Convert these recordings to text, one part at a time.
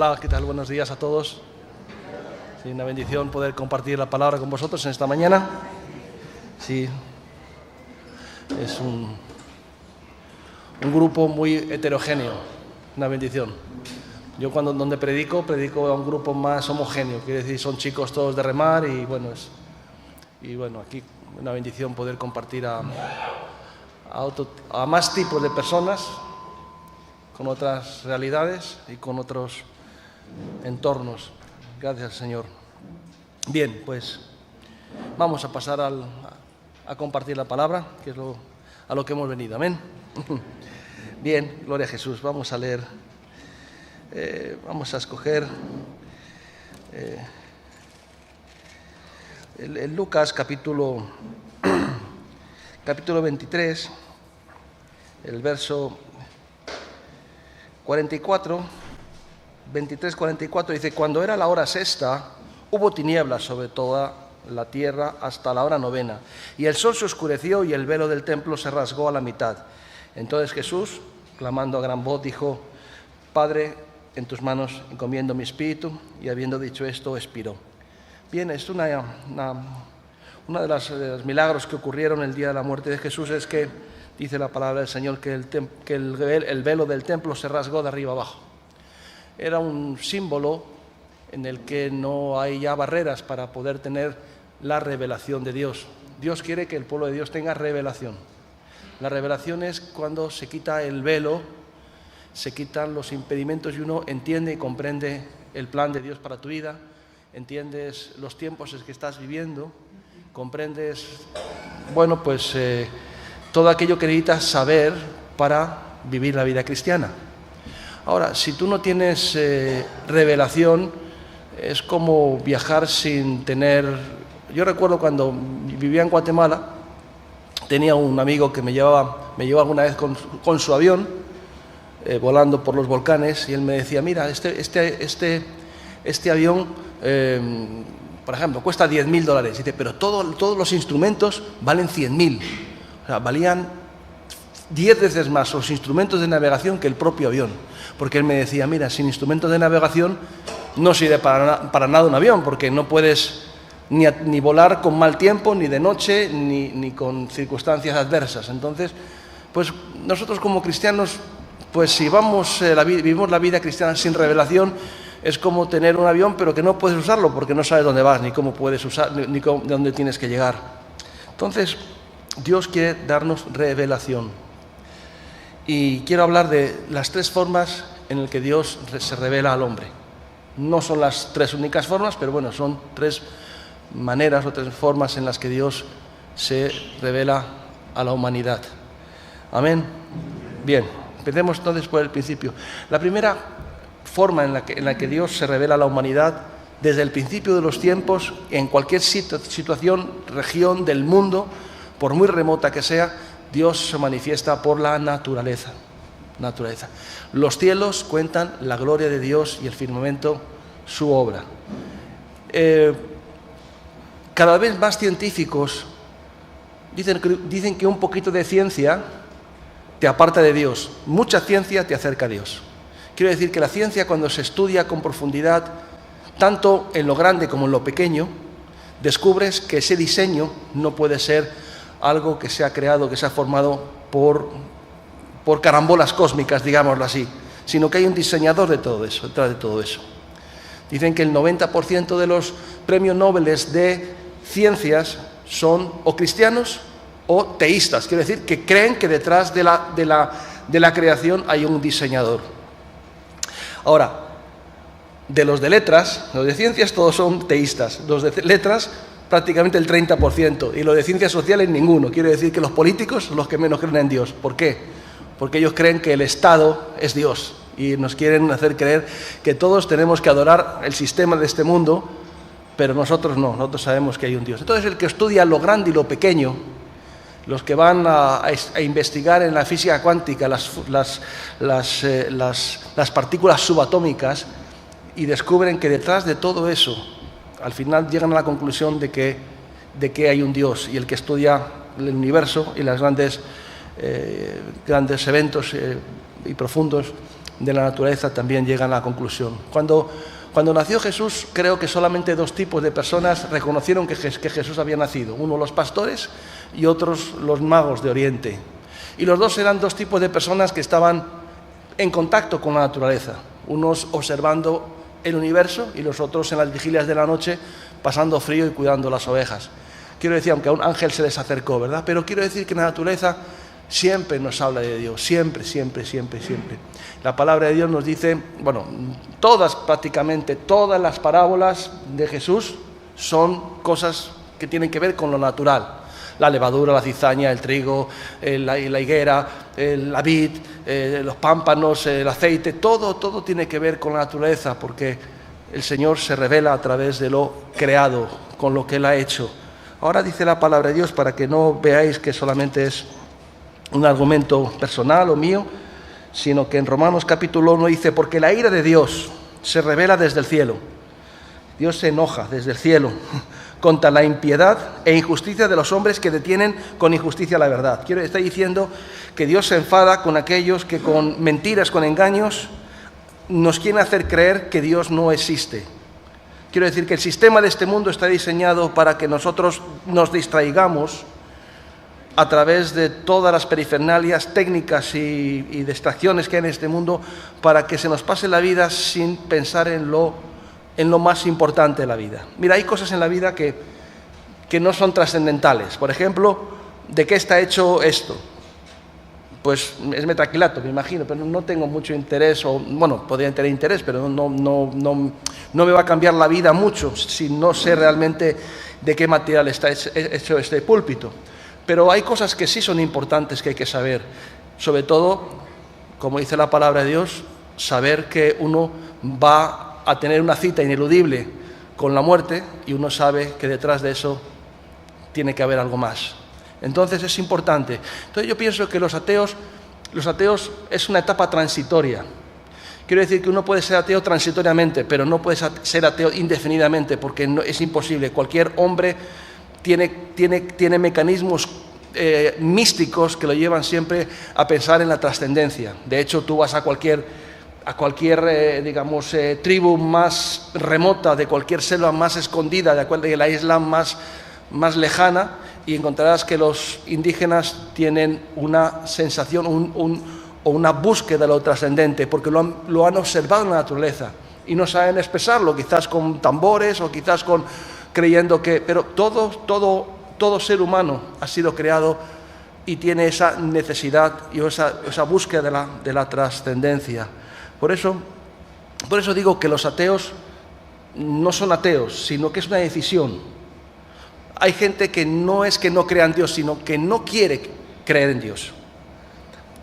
Hola, ¿qué tal? Buenos días a todos. Sí, una bendición poder compartir la palabra con vosotros en esta mañana. Sí, es un grupo muy heterogéneo, una bendición. Yo donde predico a un grupo más homogéneo, quiere decir, son chicos todos de remar y bueno, aquí una bendición poder compartir a más tipos de personas, con otras realidades y con otros entornos. Gracias, Señor. Bien, pues vamos a pasar a compartir la palabra, que es a lo que hemos venido. Amén. Bien, gloria a Jesús. Vamos a leer, vamos a escoger el Lucas capítulo 23, el verso 23-44, dice: cuando era la hora sexta, hubo tinieblas sobre toda la tierra hasta la hora novena, y el sol se oscureció y el velo del templo se rasgó a la mitad. Entonces Jesús, clamando a gran voz, dijo: Padre, en tus manos encomiendo mi espíritu. Y habiendo dicho esto, expiró. Bien, es uno de los milagros que ocurrieron el día de la muerte de Jesús, es que dice la palabra del Señor que el velo del templo se rasgó de arriba abajo. Era un símbolo en el que no hay ya barreras para poder tener la revelación de Dios. Dios quiere que el pueblo de Dios tenga revelación. La revelación es cuando se quita el velo, se quitan los impedimentos y uno entiende y comprende el plan de Dios para tu vida, entiendes los tiempos en que estás viviendo, comprendes, todo aquello que necesitas saber para vivir la vida cristiana. Ahora, si tú no tienes revelación, es como viajar sin tener... Yo recuerdo cuando vivía en Guatemala, tenía un amigo que me llevó alguna vez con su avión, volando por los volcanes, y él me decía: mira, este avión, por ejemplo, cuesta $10.000. Dice, pero todos los instrumentos valen 100.000. O sea, valían 10 veces más los instrumentos de navegación que el propio avión. Porque él me decía: mira, sin instrumentos de navegación no sirve para nada un avión, porque no puedes ni volar con mal tiempo, ni de noche, ni con circunstancias adversas. Entonces, pues nosotros como cristianos, pues si vivimos la vida cristiana sin revelación, es como tener un avión pero que no puedes usarlo porque no sabes dónde vas, ni cómo puedes usar, ni dónde tienes que llegar. Entonces, Dios quiere darnos revelación. Y quiero hablar de las 3 formas en las que Dios se revela al hombre. No son las 3 únicas formas, pero bueno, son 3 maneras o 3 formas en las que Dios se revela a la humanidad. Amén. Bien, empecemos entonces por el principio. La primera forma en la que Dios se revela a la humanidad, desde el principio de los tiempos, en cualquier situación, región del mundo, por muy remota que sea, Dios se manifiesta por la naturaleza. Los cielos cuentan la gloria de Dios y el firmamento su obra. Cada vez más científicos dicen que un poquito de ciencia te aparta de Dios. Mucha ciencia te acerca a Dios. Quiero decir que la ciencia, cuando se estudia con profundidad, tanto en lo grande como en lo pequeño, descubres que ese diseño no puede ser algo que se ha creado, que se ha formado por carambolas cósmicas, digámoslo así, sino que hay un diseñador detrás de todo eso. Dicen que el 90% de los premios Nobel de ciencias son o cristianos o teístas, quiero decir que creen que detrás de la creación hay un diseñador. Ahora, de los de letras, los de ciencias todos son teístas, los de letras prácticamente el 30%, y los de ciencias sociales ninguno. Quiero decir que los políticos son los que menos creen en Dios. ¿Por qué? Porque ellos creen que el Estado es Dios y nos quieren hacer creer que todos tenemos que adorar el sistema de este mundo, pero nosotros no, nosotros sabemos que hay un Dios. Entonces, el que estudia lo grande y lo pequeño, los que van a investigar en la física cuántica las partículas subatómicas, y descubren que detrás de todo eso, al final llegan a la conclusión de que hay un Dios, y el que estudia el universo y los grandes eventos y profundos de la naturaleza también llegan a la conclusión. Cuando nació Jesús, creo que solamente 2 tipos de personas reconocieron que Jesús había nacido. Uno, los pastores, y otros, los magos de Oriente. Y los 2 eran 2 tipos de personas que estaban en contacto con la naturaleza. Unos observando el universo y los otros en las vigilias de la noche pasando frío y cuidando las ovejas. Quiero decir, aunque a un ángel se les acercó, ¿verdad? Pero quiero decir que la naturaleza siempre nos habla de Dios, siempre, siempre, siempre, siempre. La palabra de Dios nos dice, bueno, prácticamente todas las parábolas de Jesús son cosas que tienen que ver con lo natural. La levadura, la cizaña, el trigo, la higuera, la vid, los pámpanos, el aceite, todo tiene que ver con la naturaleza, porque el Señor se revela a través de lo creado, con lo que Él ha hecho. Ahora dice la palabra de Dios, para que no veáis que solamente es un argumento personal o mío, sino que en Romanos capítulo 1 dice, porque la ira de Dios se revela desde el cielo. Dios se enoja desde el cielo contra la impiedad e injusticia de los hombres que detienen con injusticia la verdad. Está diciendo que Dios se enfada con aquellos que con mentiras, con engaños, nos quieren hacer creer que Dios no existe. Quiero decir que el sistema de este mundo está diseñado para que nosotros nos distraigamos a través de todas las perifernalias técnicas y distracciones que hay en este mundo, para que se nos pase la vida sin pensar en lo más importante de la vida. Mira, hay cosas en la vida que no son trascendentales. Por ejemplo, ¿de qué está hecho esto? Pues es metacrilato, me imagino, pero no tengo mucho interés, o bueno, podría tener interés, pero no me va a cambiar la vida mucho si no sé realmente de qué material está hecho este púlpito. Pero hay cosas que sí son importantes que hay que saber, sobre todo, como dice la palabra de Dios, saber que uno va a tener una cita ineludible con la muerte y uno sabe que detrás de eso tiene que haber algo más. Entonces es importante. Entonces yo pienso que los ateos es una etapa transitoria. Quiero decir que uno puede ser ateo transitoriamente, pero no puede ser ateo indefinidamente, porque es imposible. Cualquier hombre tiene mecanismos místicos que lo llevan siempre a pensar en la trascendencia. De hecho, tú vas a cualquier tribu más remota, de cualquier selva más escondida, de la isla más lejana, y encontrarás que los indígenas tienen una sensación o una búsqueda de lo trascendente, porque lo han observado en la naturaleza y no saben expresarlo, quizás con tambores o quizás creyendo que... Pero todo ser humano ha sido creado y tiene esa necesidad y esa búsqueda de la trascendencia. Por eso digo que los ateos no son ateos, sino que es una decisión. Hay gente que no es que no crea en Dios, sino que no quiere creer en Dios.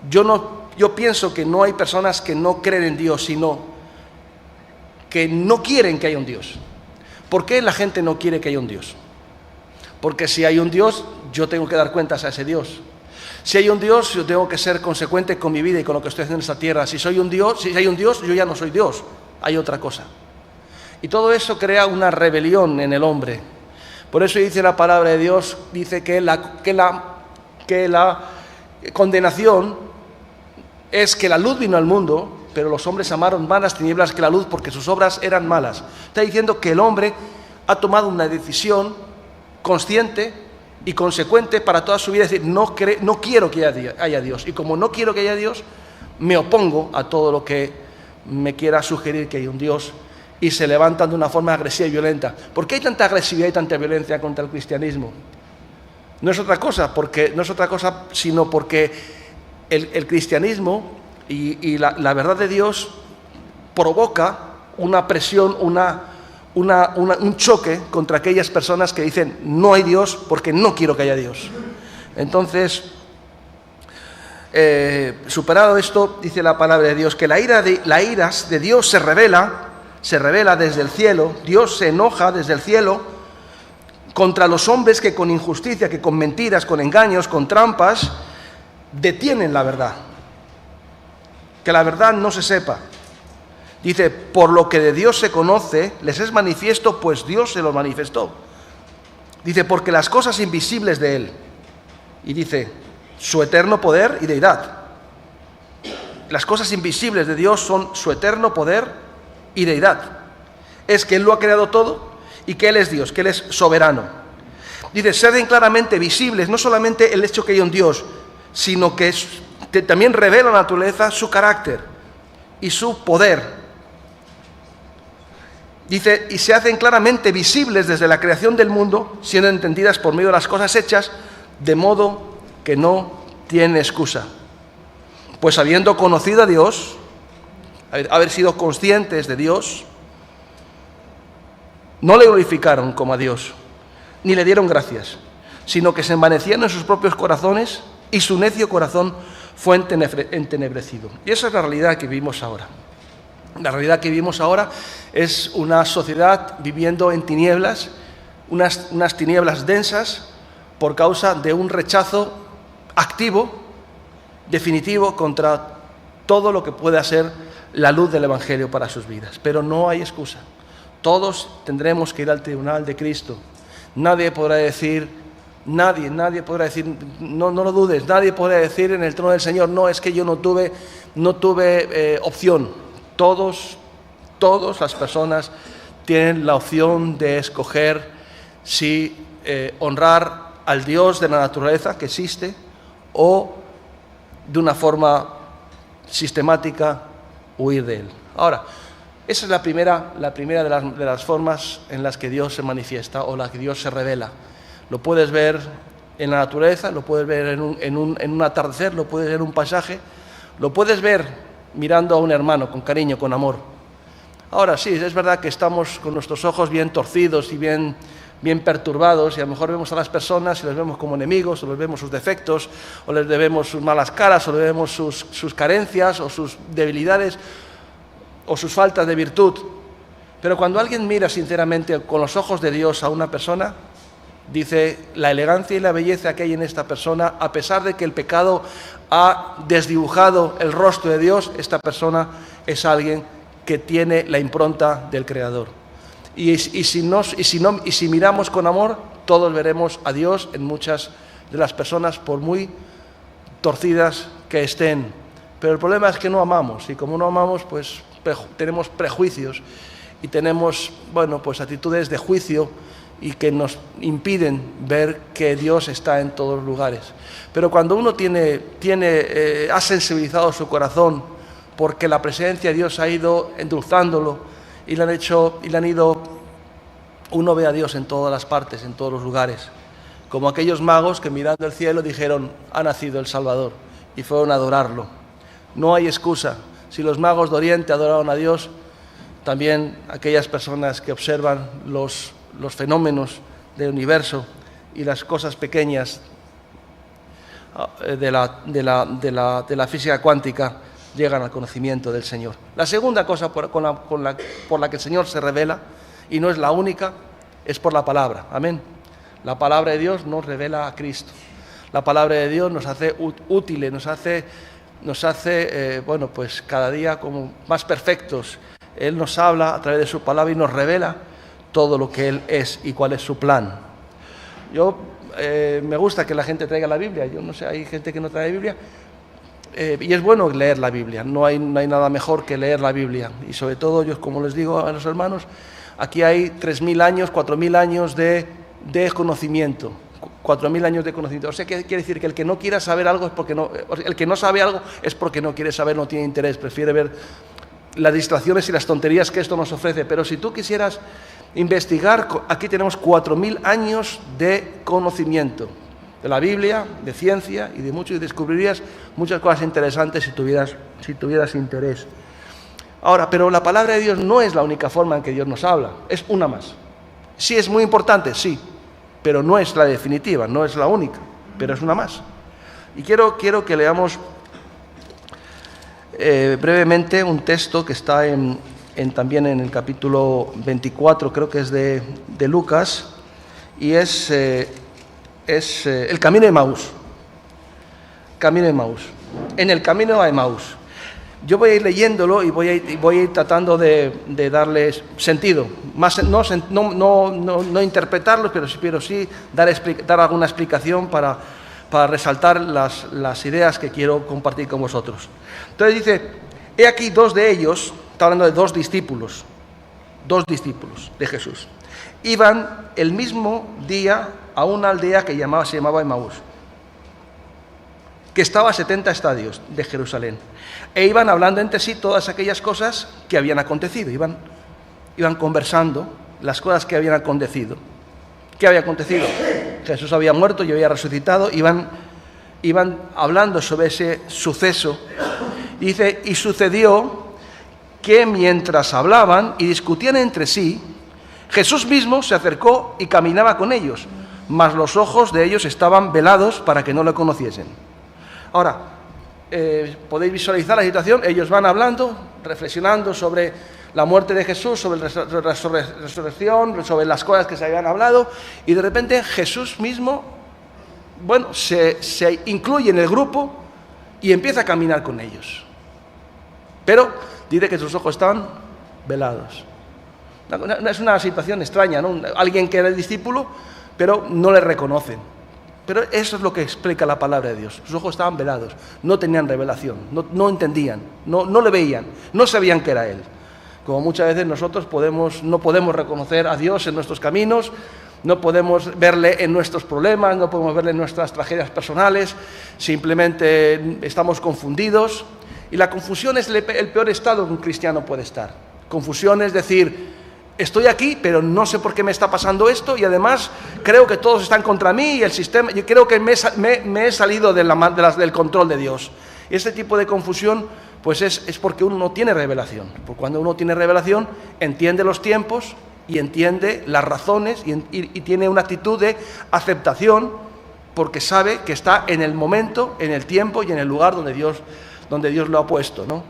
Yo pienso que no hay personas que no creen en Dios, sino que no quieren que haya un Dios. ¿Por qué la gente no quiere que haya un Dios? Porque si hay un Dios, yo tengo que dar cuentas a ese Dios. Si hay un Dios, yo tengo que ser consecuente con mi vida y con lo que estoy haciendo en esta tierra. Si hay un Dios, yo ya no soy Dios, hay otra cosa. Y todo eso crea una rebelión en el hombre. Por eso dice la palabra de Dios, dice que la condenación es que la luz vino al mundo, pero los hombres amaron más las tinieblas que la luz porque sus obras eran malas. Está diciendo que el hombre ha tomado una decisión consciente y consecuente para toda su vida, es decir, no quiero que haya Dios, y como no quiero que haya Dios, me opongo a todo lo que me quiera sugerir que hay un Dios, y se levantan de una forma agresiva y violenta. ¿Por qué hay tanta agresividad y tanta violencia contra el cristianismo? No es otra cosa, sino porque el cristianismo y la verdad de Dios provoca una presión, un choque contra aquellas personas que dicen no hay Dios porque no quiero que haya Dios. Entonces, superado esto, dice la palabra de Dios que la ira de Dios se revela desde el cielo. Dios se enoja desde el cielo contra los hombres que con injusticia, que con mentiras, con engaños, con trampas, detienen la verdad. Que la verdad no se sepa. Dice, por lo que de Dios se conoce, les es manifiesto, pues Dios se lo manifestó. Dice, porque las cosas invisibles de Él. Y dice, su eterno poder y deidad. las cosas invisibles de Dios son su eterno poder y deidad. Es que Él lo ha creado todo y que Él es Dios, que Él es soberano. Dice, se hacen claramente visibles, no solamente el hecho que hay un Dios, sino que también revela la naturaleza, su carácter y su poder. Dice, y se hacen claramente visibles desde la creación del mundo, siendo entendidas por medio de las cosas hechas, de modo que no tienen excusa. Pues habiendo conocido a Dios, haber sido conscientes de Dios, no le glorificaron como a Dios, ni le dieron gracias, sino que se envanecían en sus propios corazones y su necio corazón fue entenebrecido. Y esa es la realidad que vivimos ahora. La realidad que vivimos ahora es una sociedad viviendo en tinieblas, unas tinieblas densas por causa de un rechazo activo, definitivo, contra todo lo que pueda ser la luz del Evangelio para sus vidas. Pero no hay excusa. Todos tendremos que ir al tribunal de Cristo. Nadie podrá decir, nadie podrá decir, no lo dudes, nadie podrá decir en el trono del Señor, no, es que yo no tuve opción. Todas las personas tienen la opción de escoger si honrar al Dios de la naturaleza que existe o de una forma sistemática huir de Él. Ahora, esa es la primera de las formas en las que Dios se manifiesta o la que Dios se revela. Lo puedes ver en la naturaleza, lo puedes ver en un atardecer, lo puedes ver en un pasaje, lo puedes ver mirando a un hermano con cariño, con amor. Ahora sí, es verdad que estamos con nuestros ojos bien torcidos y bien perturbados, y a lo mejor vemos a las personas y les vemos como enemigos, o les vemos sus defectos, o les vemos sus malas caras, o les vemos sus carencias, o sus debilidades, o sus faltas de virtud. Pero cuando alguien mira sinceramente con los ojos de Dios a una persona, dice, la elegancia y la belleza que hay en esta persona, a pesar de que el pecado ha desdibujado el rostro de Dios, esta persona es alguien que tiene la impronta del Creador. Y si miramos con amor, todos veremos a Dios en muchas de las personas, por muy torcidas que estén. Pero el problema es que no amamos, y como no amamos, pues tenemos prejuicios y tenemos, pues actitudes de juicio y que nos impiden ver que Dios está en todos los lugares. Pero cuando uno ha sensibilizado su corazón porque la presencia de Dios ha ido endulzándolo y uno ve a Dios en todas las partes, en todos los lugares, como aquellos magos que mirando el cielo dijeron, ha nacido el Salvador, y fueron a adorarlo. No hay excusa. Si los magos de Oriente adoraron a Dios, también aquellas personas que observan los fenómenos del universo y las cosas pequeñas de la física cuántica llegan al conocimiento del Señor. La segunda cosa por la que el Señor se revela, y no es la única, es por la palabra. Amén. La palabra de Dios nos revela a Cristo. La palabra de Dios nos hace útiles, nos hace pues cada día como más perfectos. Él nos habla a través de su palabra y nos revela todo lo que Él es y cuál es su plan. Me gusta que la gente traiga la Biblia. Yo no sé, hay gente que no trae Biblia. Y es bueno leer la Biblia. No hay nada mejor que leer la Biblia. Y sobre todo, yo como les digo a los hermanos, aquí hay 3.000 años, 4.000 años de conocimiento. 4.000 años de conocimiento. O sea, ¿qué quiere decir? Que el que no quiera saber algo es porque no... El que no sabe algo es porque no quiere saber, no tiene interés, prefiere ver las distracciones y las tonterías que esto nos ofrece. Pero si tú quisieras investigar, aquí tenemos 4.000 años de conocimiento de la Biblia, de ciencia y de mucho, y descubrirías muchas cosas interesantes si tuvieras interés. Ahora, pero la palabra de Dios no es la única forma en que Dios nos habla, es una más. Sí, es muy importante, sí, pero no es la definitiva, no es la única, pero es una más. Y quiero que leamos brevemente un texto que está también en el capítulo 24, creo que es de Lucas, y es el camino de Emaús. Camino de Emaús. En el camino a Emaús. Yo voy a ir leyéndolo y voy a ir tratando de darle sentido. No interpretarlo, pero sí dar alguna explicación para para resaltar las ideas que quiero compartir con vosotros. Entonces dice, he aquí dos de ellos, está hablando de dos discípulos de Jesús, iban el mismo día a una aldea que se llamaba Emaús, que estaba a 70 estadios de Jerusalén, e iban hablando entre sí todas aquellas cosas que habían acontecido, iban conversando las cosas que habían acontecido. ¿Qué había acontecido? Jesús había muerto y había resucitado, iban hablando sobre ese suceso. Dice, y sucedió que mientras hablaban y discutían entre sí, Jesús mismo se acercó y caminaba con ellos, mas los ojos de ellos estaban velados para que no le conociesen. Ahora, podéis visualizar la situación, ellos van hablando, reflexionando sobre la muerte de Jesús, sobre la resurrección, sobre las cosas que se habían hablado, y de repente Jesús mismo, se incluye en el grupo y empieza a caminar con ellos. Pero dice que sus ojos estaban velados. Es una situación extraña, ¿no? Alguien que era el discípulo, pero no le reconocen. Pero eso es lo que explica la palabra de Dios. Sus ojos estaban velados, no tenían revelación, no entendían, no le veían, no sabían que era Él. Como muchas veces nosotros no podemos reconocer a Dios en nuestros caminos, no podemos verle en nuestros problemas, no podemos verle en nuestras tragedias personales, simplemente estamos confundidos. Y la confusión es el peor estado que un cristiano puede estar. Confusión es decir, estoy aquí, pero no sé por qué me está pasando esto, y además creo que todos están contra mí y el sistema, yo creo que me he salido del control de Dios. Y este tipo de confusión pues es porque uno no tiene revelación. Porque cuando uno tiene revelación, entiende los tiempos y entiende las razones y tiene una actitud de aceptación, porque sabe que está en el momento, en el tiempo y en el lugar donde Dios lo ha puesto, ¿no?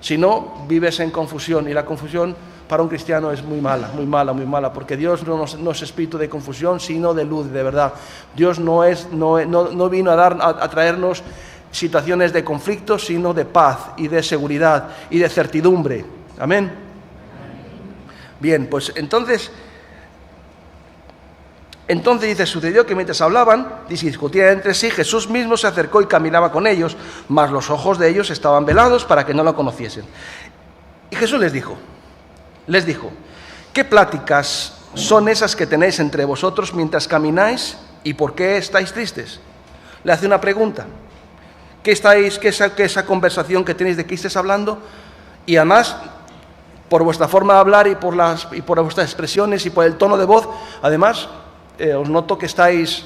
Si no, vives en confusión, y la confusión para un cristiano es muy mala, porque Dios no es espíritu de confusión, sino de luz, de verdad. Dios no vino a traernos situaciones de conflicto, sino de paz y de seguridad y de certidumbre. Amén. Bien, pues entonces dice, sucedió que mientras hablaban y se discutían entre sí, Jesús mismo se acercó y caminaba con ellos, mas los ojos de ellos estaban velados para que no lo conociesen. Y Jesús les dijo, ¿qué pláticas son esas que tenéis entre vosotros mientras camináis, y por qué estáis tristes? Le hace una pregunta. ¿Qué esa conversación que tenéis, de qué estáis hablando? Y además, por vuestra forma de hablar y por vuestras expresiones y por el tono de voz, además, os noto que estáis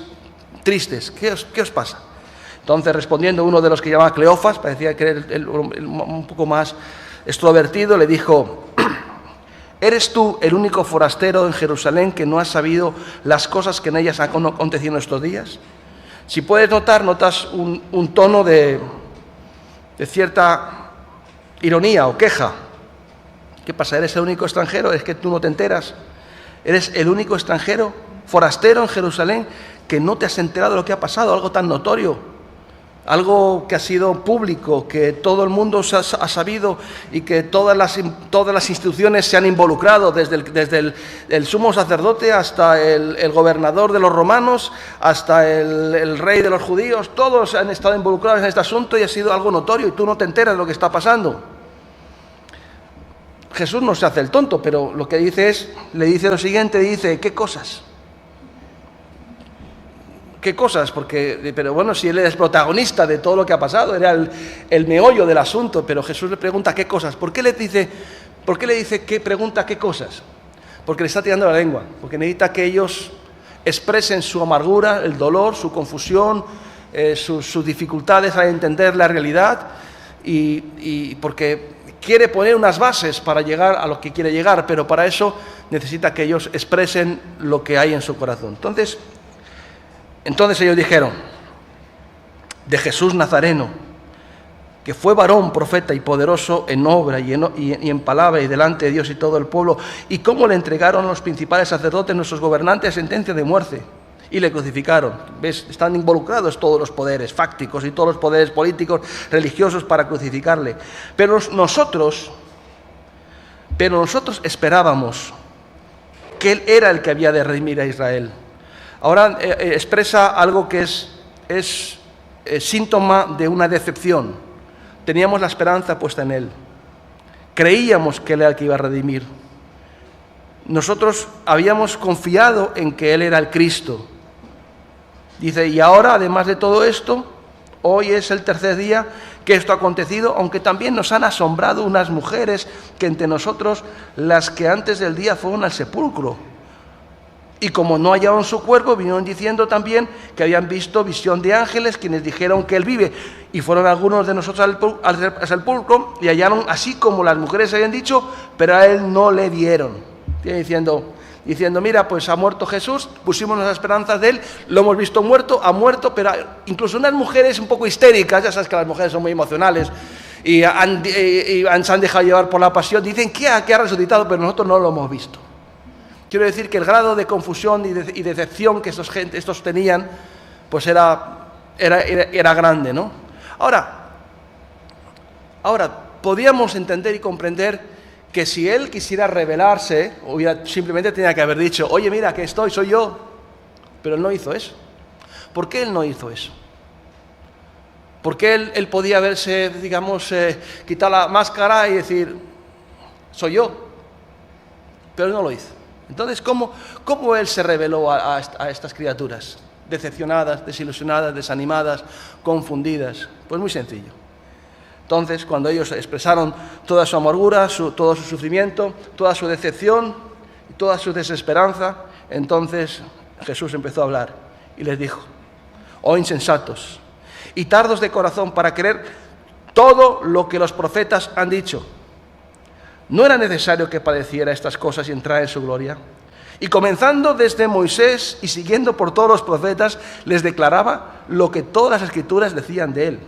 tristes. ¿Qué os pasa? Entonces, respondiendo uno de los que llamaba Cleofas, parecía que era un poco más extrovertido, le dijo, ¿eres tú el único forastero en Jerusalén que no has sabido las cosas que en ellas han acontecido en estos días? Si puedes notas un tono de cierta ironía o queja. ¿Qué pasa? ¿Eres el único extranjero? ¿Es que tú no te enteras? ¿Eres el único extranjero, forastero en Jerusalén, que no te has enterado de lo que ha pasado? Algo tan notorio, algo que ha sido público, que todo el mundo ha sabido, y que todas las instituciones se han involucrado, desde el sumo sacerdote hasta el gobernador de los romanos, hasta el rey de los judíos, todos han estado involucrados en este asunto y ha sido algo notorio, y tú no te enteras de lo que está pasando. Jesús no se hace el tonto, pero lo que le dice lo siguiente, dice, ¿qué cosas? ¿Qué cosas? Pero bueno, si él es protagonista de todo lo que ha pasado, era el meollo del asunto, pero Jesús le pregunta qué cosas. ¿Por qué le dice que pregunta qué cosas? Porque le está tirando la lengua, porque necesita que ellos expresen su amargura, el dolor, su confusión, sus dificultades al entender la realidad, y porque quiere poner unas bases para llegar a lo que quiere llegar, pero para eso necesita que ellos expresen lo que hay en su corazón. Entonces ellos dijeron, de Jesús Nazareno, que fue varón, profeta y poderoso en obra y en palabra y delante de Dios y todo el pueblo, y cómo le entregaron los principales sacerdotes, nuestros gobernantes, sentencia de muerte, y le crucificaron. ¿Ves? Están involucrados todos los poderes fácticos y todos los poderes políticos, religiosos, para crucificarle. Pero nosotros esperábamos que Él era el que había de redimir a Israel. Ahora expresa algo que es es síntoma de una decepción. Teníamos la esperanza puesta en Él. Creíamos que Él era el que iba a redimir. Nosotros habíamos confiado en que Él era el Cristo. Dice, y ahora, además de todo esto, hoy es el tercer día que esto ha acontecido, aunque también nos han asombrado unas mujeres que entre nosotros, las que antes del día fueron al sepulcro. Y como no hallaron su cuerpo, vinieron diciendo también que habían visto visión de ángeles, quienes dijeron que Él vive. Y fueron algunos de nosotros al sepulcro y hallaron así como las mujeres habían dicho, pero a Él no le vieron. Diciendo, mira, pues ha muerto Jesús, pusimos nuestras esperanzas de Él, lo hemos visto muerto, ha muerto, pero incluso unas mujeres un poco histéricas, ya sabes que las mujeres son muy emocionales, y se han dejado llevar por la pasión, dicen que ha resucitado, pero nosotros no lo hemos visto. Quiero decir que el grado de confusión y decepción que estos tenían, pues era grande, ¿no? Ahora, podíamos entender y comprender que si Él quisiera revelarse, simplemente tenía que haber dicho, oye, mira, que soy yo. Pero Él no hizo eso. ¿Por qué Él no hizo eso? Porque Él podía haberse, quitar la máscara y decir, soy yo. Pero Él no lo hizo. Entonces, ¿cómo Él se reveló a estas criaturas? Decepcionadas, desilusionadas, desanimadas, confundidas. Pues muy sencillo. Entonces, cuando ellos expresaron toda su amargura, todo su sufrimiento, toda su decepción, toda su desesperanza, entonces Jesús empezó a hablar y les dijo, oh insensatos y tardos de corazón para creer todo lo que los profetas han dicho. ¿No era necesario que padeciera estas cosas y entrara en su gloria? Y comenzando desde Moisés y siguiendo por todos los profetas, les declaraba lo que todas las Escrituras decían de Él.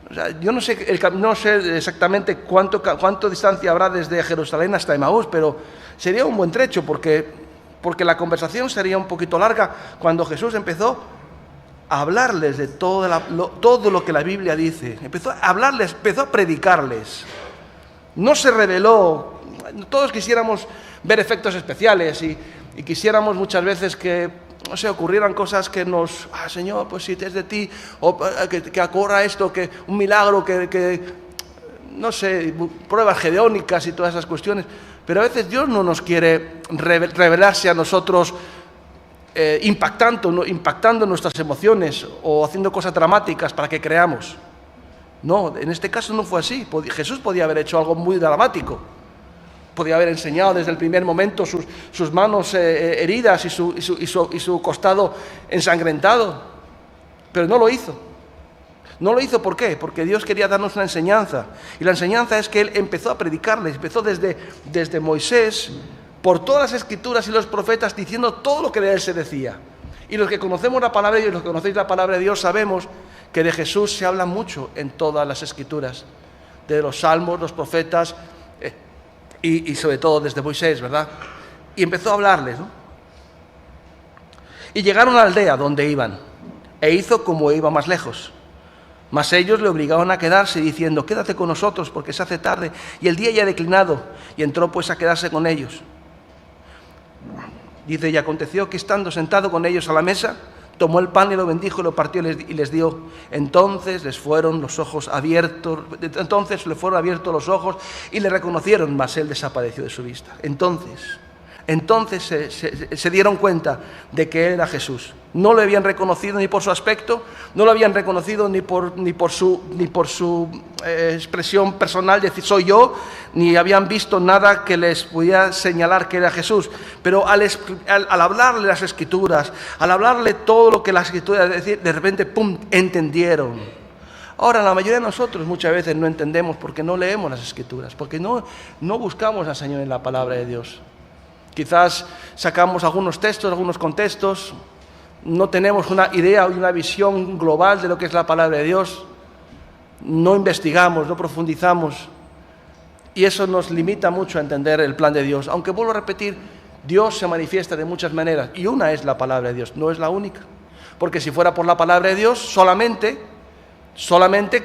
O sea, yo no sé exactamente cuánto distancia habrá desde Jerusalén hasta Emaús, pero sería un buen trecho porque la conversación sería un poquito larga cuando Jesús empezó a hablarles de todo lo que la Biblia dice. Empezó a hablarles, empezó a predicarles. No se reveló. Todos quisiéramos ver efectos especiales y quisiéramos muchas veces que, no sé, ocurrieran cosas que nos, Señor, pues si es de ti, o que ocurra esto, que un milagro, que no sé, pruebas gedeónicas y todas esas cuestiones. Pero a veces Dios no nos quiere revelarse a nosotros impactando nuestras emociones o haciendo cosas dramáticas para que creamos. No, en este caso no fue así. Jesús podía haber hecho algo muy dramático. Podía haber enseñado desde el primer momento sus manos heridas y su costado ensangrentado. Pero no lo hizo. No lo hizo, ¿por qué? Porque Dios quería darnos una enseñanza. Y la enseñanza es que Él empezó a predicarles. Empezó desde Moisés, por todas las Escrituras y los profetas, diciendo todo lo que de Él se decía. Y los que conocemos la palabra de Dios, los que conocéis la palabra de Dios, sabemos que de Jesús se habla mucho en todas las Escrituras. De los salmos, los profetas, y sobre todo desde Moisés, ¿verdad? Y empezó a hablarles, ¿no? Y llegaron a la aldea donde iban, e hizo como iba más lejos. Mas ellos le obligaron a quedarse, diciendo, quédate con nosotros, porque se hace tarde, y el día ya ha declinado. Y entró pues a quedarse con ellos. Dice, y aconteció que estando sentado con ellos a la mesa, tomó el pan y lo bendijo y lo partió y les dio. Entonces les fueron los ojos abiertos, los ojos y le reconocieron, mas él desapareció de su vista. Entonces se dieron cuenta de que él era Jesús. No lo habían reconocido ni por su aspecto, no lo habían reconocido ni por su expresión personal, de decir soy yo, ni habían visto nada que les pudiera señalar que era Jesús. Pero al hablarle las Escrituras, al hablarle todo lo que las Escrituras decían, de repente, ¡pum!, entendieron. Ahora, la mayoría de nosotros muchas veces no entendemos porque no leemos las Escrituras, porque no buscamos al Señor en la palabra de Dios. Quizás sacamos algunos textos, algunos contextos, no tenemos una idea o una visión global de lo que es la palabra de Dios, no investigamos, no profundizamos, y eso nos limita mucho a entender el plan de Dios. Aunque vuelvo a repetir, Dios se manifiesta de muchas maneras, y una es la palabra de Dios, no es la única. Porque si fuera por la palabra de Dios, solamente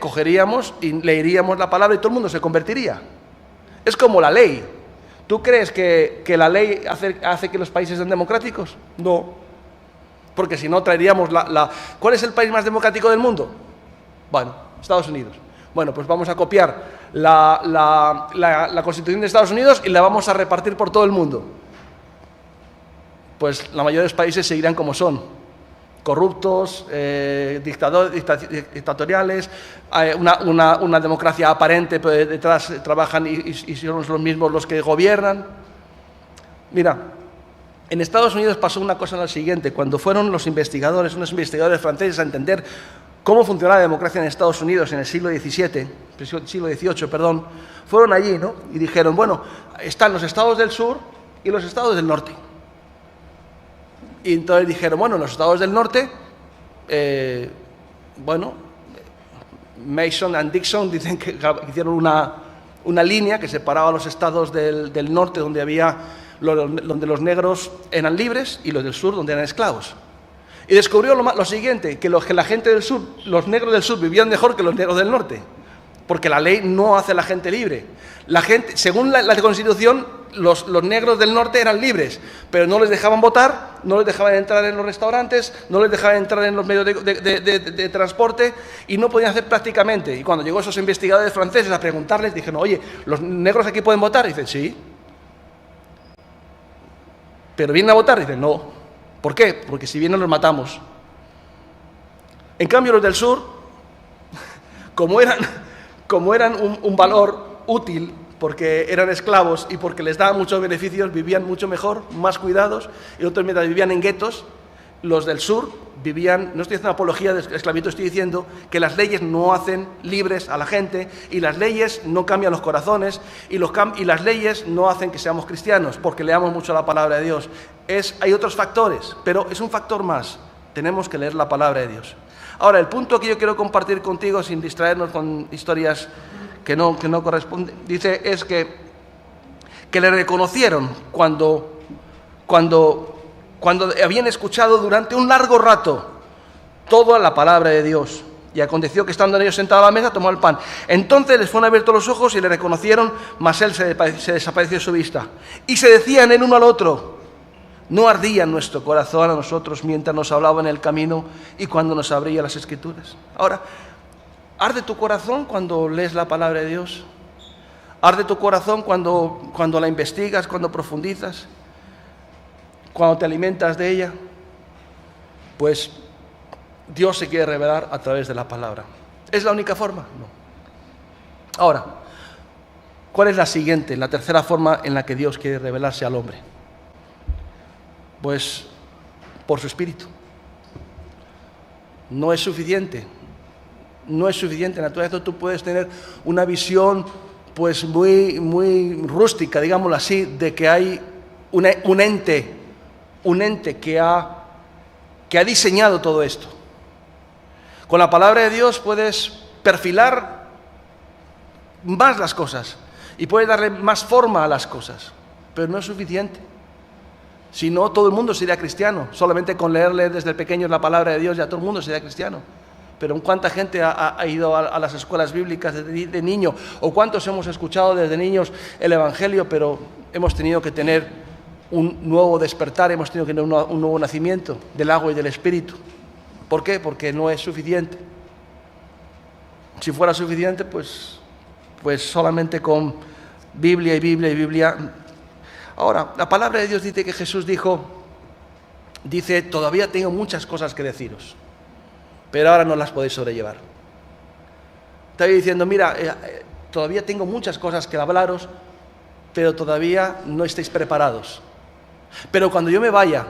cogeríamos y leeríamos la palabra y todo el mundo se convertiría. Es como la ley. ¿Tú crees que la ley hace que los países sean democráticos? No. porque si no traeríamos ¿Cuál es el país más democrático del mundo? Bueno, Estados Unidos. Bueno, pues vamos a copiar la Constitución de Estados Unidos y la vamos a repartir por todo el mundo. Pues la mayoría de los países seguirán como son, corruptos, dictatoriales, una democracia aparente, pero detrás trabajan y son los mismos los que gobiernan. Mira, en Estados Unidos pasó una cosa la siguiente: cuando fueron unos investigadores franceses a entender cómo funcionaba la democracia en Estados Unidos en el siglo XVIII, fueron allí, ¿no? Y dijeron, bueno, están los estados del sur y los estados del norte. Y entonces dijeron, bueno, los estados del norte, Mason and Dixon dicen que hicieron una línea que separaba los estados del norte, donde los negros eran libres, y los del sur, donde eran esclavos. Y descubrió lo siguiente, que la gente del sur, los negros del sur vivían mejor que los negros del norte, porque la ley no hace a la gente libre. La gente, según la Constitución, los negros del norte eran libres, pero no les dejaban votar, no les dejaban entrar en los restaurantes, no les dejaban entrar en los medios de transporte, y no podían hacer prácticamente. Y cuando llegó esos investigadores franceses a preguntarles, dijeron, oye, ¿los negros aquí pueden votar? Y dicen, sí. ¿Pero vienen a votar? Y dicen, no. ¿Por qué? Porque si vienen los matamos. En cambio, los del sur, como eran un valor útil, porque eran esclavos y porque les daban muchos beneficios, vivían mucho mejor, más cuidados, y otros mientras vivían en guetos. Los del sur vivían, no estoy haciendo apología de esclavitud, estoy diciendo que las leyes no hacen libres a la gente, y las leyes no cambian los corazones, y las leyes no hacen que seamos cristianos, porque leamos mucho la palabra de Dios. Hay otros factores, pero es un factor más. Tenemos que leer la palabra de Dios. Ahora, el punto que yo quiero compartir contigo, sin distraernos con historias que no corresponden, dice, es que le reconocieron cuando habían escuchado durante un largo rato toda la palabra de Dios. Y aconteció que estando ellos sentados a la mesa, tomó el pan. Entonces les fueron abiertos los ojos y le reconocieron, mas él se desapareció de su vista. Y se decían el uno al otro, ¿no ardía nuestro corazón a nosotros mientras nos hablaba en el camino y cuando nos abría las Escrituras? Ahora, ¿arde tu corazón cuando lees la palabra de Dios? ¿Arde tu corazón cuando la investigas, cuando profundizas, cuando te alimentas de ella? Pues Dios se quiere revelar a través de la palabra. ¿Es la única forma? No. Ahora, ¿cuál es la tercera forma en la que Dios quiere revelarse al hombre? Pues por su Espíritu. No es suficiente. No es suficiente. En la naturaleza tú puedes tener una visión pues muy rústica, digámoslo así, de que hay un ente que ha diseñado todo esto. Con la palabra de Dios puedes perfilar más las cosas y puedes darle más forma a las cosas, pero no es suficiente. Si no, todo el mundo sería cristiano. Solamente con leerle desde pequeños la palabra de Dios ya todo el mundo sería cristiano. Pero ¿cuánta gente ha ido a las escuelas bíblicas de niño? ¿O cuántos hemos escuchado desde niños el Evangelio, pero hemos tenido que tener un nuevo despertar, hemos tenido que tener un nuevo nacimiento del agua y del Espíritu? ¿Por qué? Porque no es suficiente. Si fuera suficiente, pues solamente con Biblia y Biblia y Biblia. Ahora, la palabra de Dios dice que Jesús dice, todavía tengo muchas cosas que deciros, pero ahora no las podéis sobrellevar. Está diciendo, mira, todavía tengo muchas cosas que hablaros, pero todavía no estáis preparados. Pero cuando yo me vaya,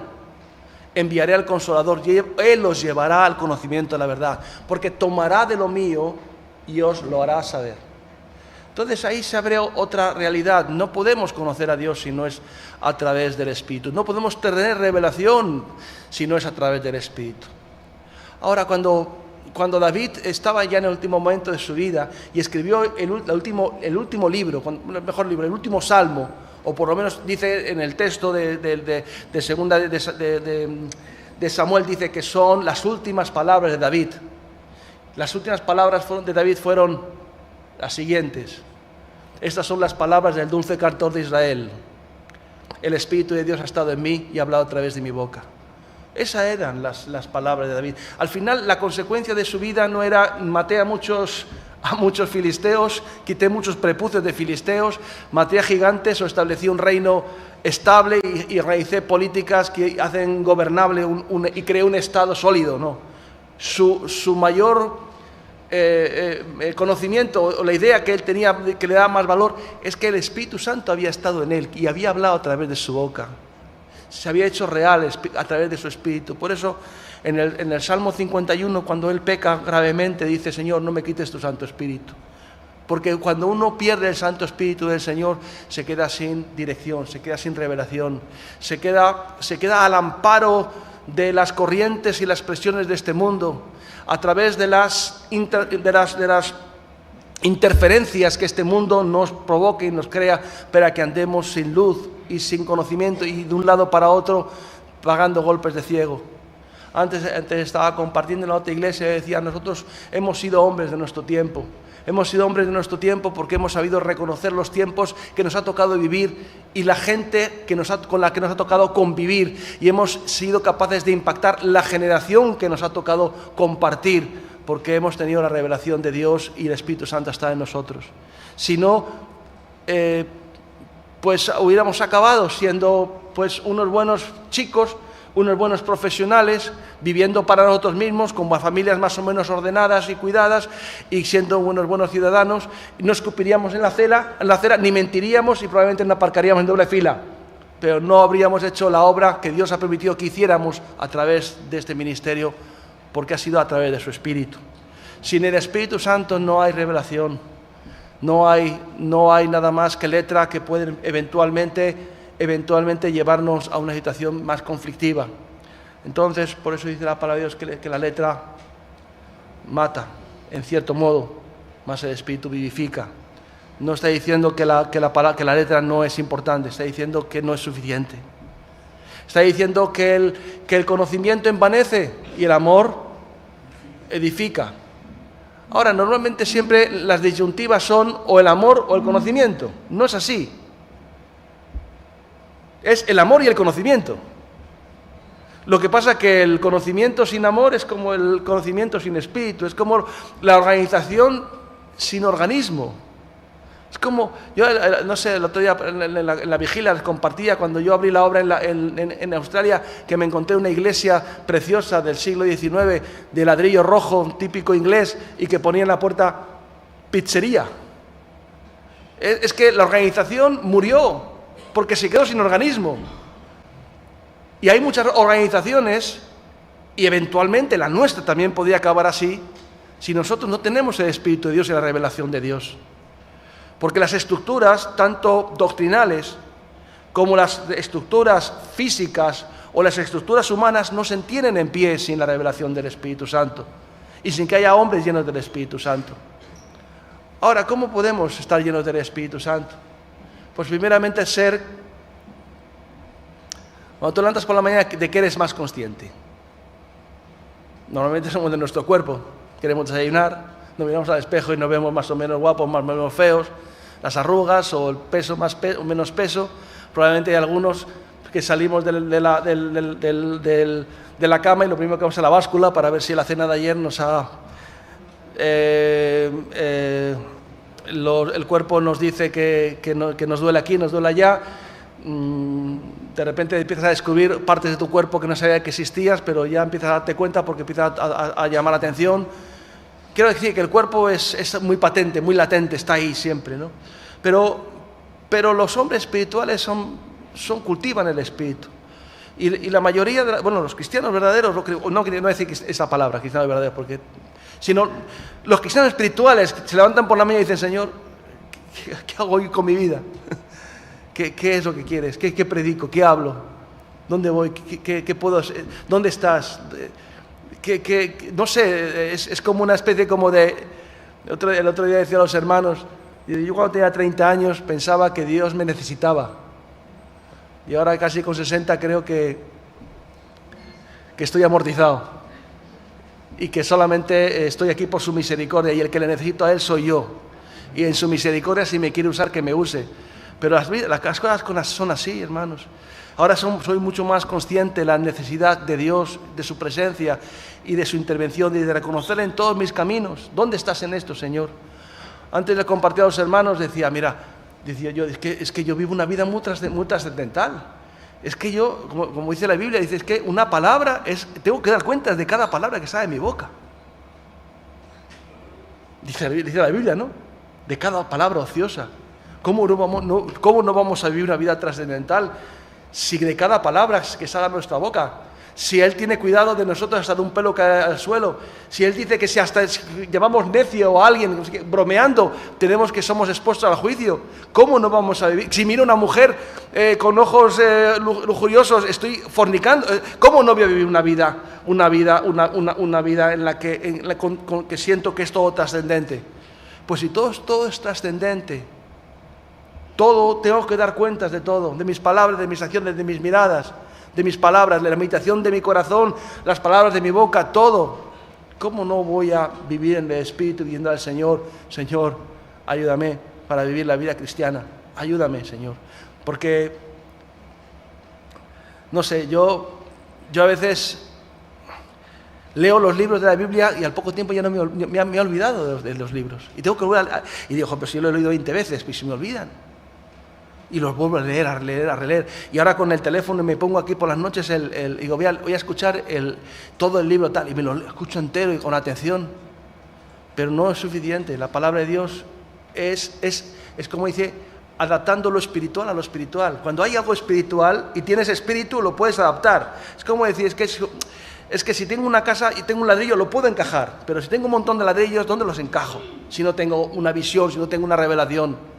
enviaré al Consolador y Él os llevará al conocimiento de la verdad, porque tomará de lo mío y os lo hará saber. Entonces ahí se abre otra realidad. No podemos conocer a Dios si no es a través del Espíritu. No podemos tener revelación si no es a través del Espíritu. Ahora, cuando David estaba ya en el último momento de su vida y escribió el último libro, el último salmo, o por lo menos dice en el texto de segunda de Samuel, dice que son las últimas palabras de David. Las últimas palabras de David fueron las siguientes: estas son las palabras del dulce cantor de Israel. El Espíritu de Dios ha estado en mí y ha hablado a través de mi boca. Esas eran las palabras de David. Al final, la consecuencia de su vida no era maté a muchos filisteos, quité muchos prepucios de filisteos, maté a gigantes o establecí un reino estable y realicé políticas que hacen gobernable y creé un Estado sólido. No. Su mayor conocimiento o la idea que él tenía que le daba más valor es que el Espíritu Santo había estado en él y había hablado a través de su boca. Se había hecho real a través de su Espíritu. Por eso en el Salmo 51, cuando él peca gravemente, dice: Señor, no me quites tu Santo Espíritu. Porque cuando uno pierde el Santo Espíritu del Señor, se queda sin dirección, se queda sin revelación, se queda al amparo de las corrientes y las presiones de este mundo, a través de las interferencias que este mundo nos provoca y nos crea para que andemos sin luz y sin conocimiento y de un lado para otro pagando golpes de ciego. Antes estaba compartiendo en la otra iglesia y decía: nosotros hemos sido hombres de nuestro tiempo. Hemos sido hombres de nuestro tiempo porque hemos sabido reconocer los tiempos que nos ha tocado vivir y la gente con la que nos ha tocado convivir, y hemos sido capaces de impactar la generación que nos ha tocado compartir, porque hemos tenido la revelación de Dios y el Espíritu Santo está en nosotros. Si no, pues hubiéramos acabado siendo pues unos buenos chicos, unos buenos profesionales, viviendo para nosotros mismos, con familias más o menos ordenadas y cuidadas, y siendo unos buenos ciudadanos. No escupiríamos en la acera, ni mentiríamos y probablemente no aparcaríamos en doble fila, pero no habríamos hecho la obra que Dios ha permitido que hiciéramos a través de este ministerio, porque ha sido a través de su Espíritu. Sin el Espíritu Santo no hay revelación, no hay nada más que letra que puede eventualmente llevarnos a una situación más conflictiva. Entonces, por eso dice la palabra de Dios que la letra mata, en cierto modo, más el Espíritu vivifica. No está diciendo que la letra no es importante, está diciendo que no es suficiente. Está diciendo que el conocimiento envanece y el amor edifica. Ahora, normalmente siempre las disyuntivas son o el amor o el conocimiento. No es así. Es el amor y el conocimiento. Lo que pasa es que el conocimiento sin amor es como el conocimiento sin espíritu, es como la organización sin organismo. Es como, yo no sé, el otro día en la vigilia les compartía, cuando yo abrí la obra en Australia, que me encontré una iglesia preciosa del siglo XIX, de ladrillo rojo, típico inglés, y que ponía en la puerta pizzería. Es que la organización murió, porque se quedó sin organismo. Y hay muchas organizaciones, y eventualmente la nuestra también podría acabar así, si nosotros no tenemos el Espíritu de Dios y la revelación de Dios. Porque las estructuras, tanto doctrinales como las estructuras físicas o las estructuras humanas, no se mantienen en pie sin la revelación del Espíritu Santo y sin que haya hombres llenos del Espíritu Santo. Ahora, ¿cómo podemos estar llenos del Espíritu Santo? Pues primeramente cuando tú levantas por la mañana, ¿de qué eres más consciente? Normalmente somos de nuestro cuerpo, queremos desayunar, nos miramos al espejo y nos vemos más o menos guapos, más o menos feos, las arrugas o el peso o menos peso. Probablemente hay algunos que salimos de la cama y lo primero que vamos a la báscula para ver si la cena de ayer nos ha... el cuerpo nos dice que nos duele aquí, nos duele allá. De repente empiezas a descubrir partes de tu cuerpo que no sabías que existías, pero ya empiezas a darte cuenta porque empiezas a llamar la atención. Quiero decir que el cuerpo es muy patente, muy latente, está ahí siempre, ¿no? Pero los hombres espirituales cultivan el espíritu. Y la mayoría, los cristianos verdaderos, no decir que esa palabra, cristianos verdaderos, sino los cristianos espirituales se levantan por la mañana y dicen: Señor, ¿qué hago hoy con mi vida? ¿Qué es lo que quieres? ¿Qué predico? ¿Qué hablo? ¿Dónde voy? ¿Qué puedo hacer? ¿Dónde estás? No sé, es como una especie como de... El otro día decía a los hermanos, yo cuando tenía 30 años pensaba que Dios me necesitaba. Y ahora casi con 60 creo que estoy amortizado. Y que solamente estoy aquí por su misericordia y el que le necesito a Él soy yo. Y en su misericordia, si me quiere usar, que me use. Pero las cosas son así, hermanos. Ahora soy mucho más consciente de la necesidad de Dios, de su presencia y de su intervención y de reconocerle en todos mis caminos. ¿Dónde estás en esto, Señor? Antes le compartí a los hermanos, decía yo, es que yo vivo una vida muy trascendental. Es que yo, como dice la Biblia, dice, es que una palabra, tengo que dar cuentas de cada palabra que sale de mi boca. Dice la Biblia, ¿no? De cada palabra ociosa. ¿Cómo no vamos a vivir una vida trascendental si de cada palabra que salga de nuestra boca, si Él tiene cuidado de nosotros hasta de un pelo cae al suelo, si Él dice que si hasta llamamos necio a alguien bromeando, somos expuestos al juicio, ¿cómo no vamos a vivir? Si miro a una mujer con ojos lujuriosos, estoy fornicando, ¿cómo no voy a vivir una vida en la que siento que es todo trascendente? Pues si todo es trascendente, todo, tengo que dar cuentas de todo, de mis palabras, de mis acciones, de mis miradas, de mis palabras, de la meditación de mi corazón, las palabras de mi boca, todo. ¿Cómo no voy a vivir en el Espíritu diciendo al Señor, Señor, ayúdame para vivir la vida cristiana? Ayúdame, Señor. Porque, no sé, yo a veces leo los libros de la Biblia y al poco tiempo ya me he olvidado de los libros. Y tengo que volver y digo, pero si yo lo he leído 20 veces, pues se me olvidan. Y los vuelvo a leer, a releer. Y ahora con el teléfono me pongo aquí por las noches, digo, voy a escuchar todo el libro tal, y me lo escucho entero y con atención. Pero no es suficiente. La palabra de Dios es como dice, adaptando lo espiritual a lo espiritual. Cuando hay algo espiritual y tienes espíritu, lo puedes adaptar. Es como decir, es que si tengo una casa y tengo un ladrillo, lo puedo encajar. Pero si tengo un montón de ladrillos, ¿dónde los encajo? Si no tengo una visión, si no tengo una revelación.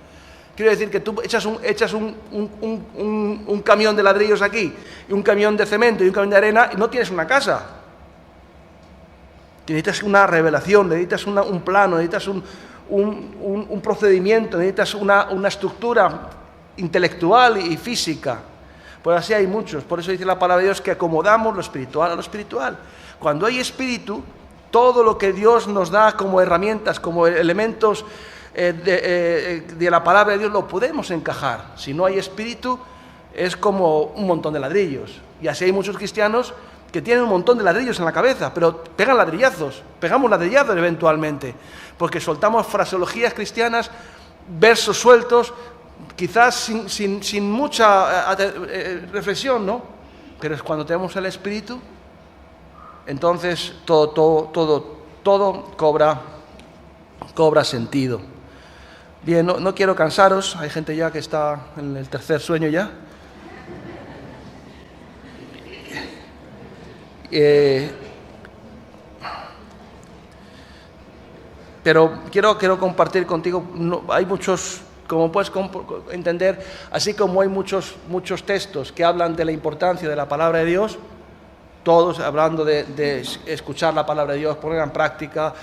Quiero decir que tú echas un camión de ladrillos aquí, y un camión de cemento y un camión de arena, y no tienes una casa. Necesitas una revelación, necesitas un plano, necesitas un procedimiento, necesitas una estructura intelectual y física. Pues así hay muchos. Por eso dice la palabra de Dios que acomodamos lo espiritual a lo espiritual. Cuando hay espíritu, todo lo que Dios nos da como herramientas, como elementos de la palabra de Dios lo podemos encajar. Si no hay espíritu, es como un montón de ladrillos. Y así hay muchos cristianos que tienen un montón de ladrillos en la cabeza, pero pegamos ladrillazos eventualmente, porque soltamos fraseologías cristianas, versos sueltos, quizás sin mucha reflexión, ¿no? Pero es cuando tenemos el espíritu, entonces todo cobra sentido. Bien, no quiero cansaros, hay gente ya que está en el tercer sueño ya. Pero quiero compartir contigo, hay muchos, como puedes entender, así como hay muchos textos que hablan de la importancia de la palabra de Dios, todos hablando de escuchar la palabra de Dios, ponerla en práctica.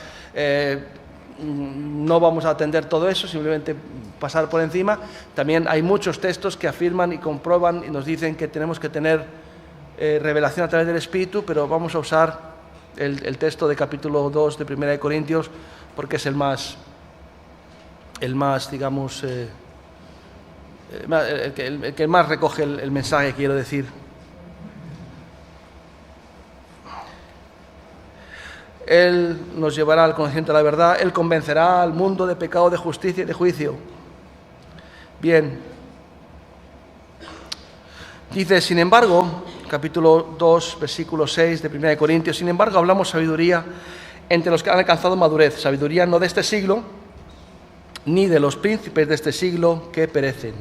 No vamos a atender todo eso, simplemente pasar por encima. También hay muchos textos que afirman y comprueban y nos dicen que tenemos que tener revelación a través del Espíritu, pero vamos a usar el texto de capítulo 2 de 1 de Corintios porque es el más digamos, el que más recoge el mensaje, quiero decir. Él nos llevará al conocimiento de la verdad, Él convencerá al mundo de pecado, de justicia y de juicio. Bien. Dice, sin embargo, capítulo 2, versículo 6 de 1 de Corintios, sin embargo hablamos sabiduría entre los que han alcanzado madurez, sabiduría no de este siglo, ni de los príncipes de este siglo que perecen.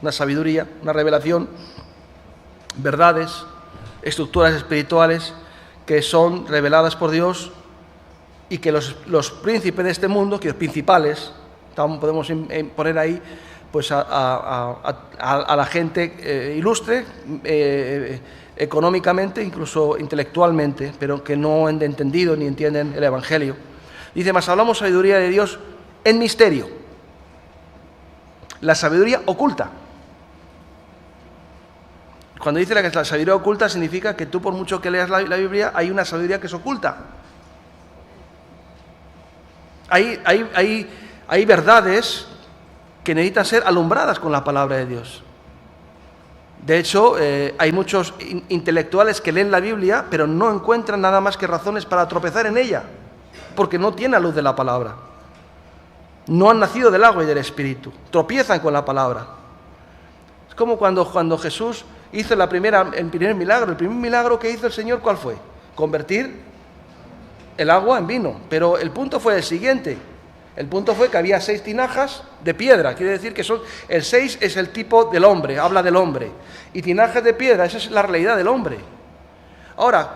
Una sabiduría, una revelación, verdades, estructuras espirituales que son reveladas por Dios y que los príncipes de este mundo, que los principales, podemos poner ahí pues a la gente ilustre, económicamente, incluso intelectualmente, pero que no han entendido ni entienden el Evangelio. Dice, mas hablamos sabiduría de Dios en misterio, la sabiduría oculta. Cuando dice que la sabiduría oculta, significa que tú, por mucho que leas la Biblia, hay una sabiduría que es oculta. Hay verdades que necesitan ser alumbradas con la palabra de Dios. De hecho, hay muchos intelectuales que leen la Biblia, pero no encuentran nada más que razones para tropezar en ella, porque no tienen la luz de la palabra. No han nacido del agua y del Espíritu, tropiezan con la palabra. Es como cuando Jesús hizo el primer milagro. El primer milagro que hizo el Señor, ¿cuál fue? Convertir el agua en vino. Pero el punto fue el siguiente. El punto fue que había 6 tinajas de piedra. Quiere decir que el 6 es el tipo del hombre, habla del hombre. Y tinajas de piedra, esa es la realidad del hombre. Ahora,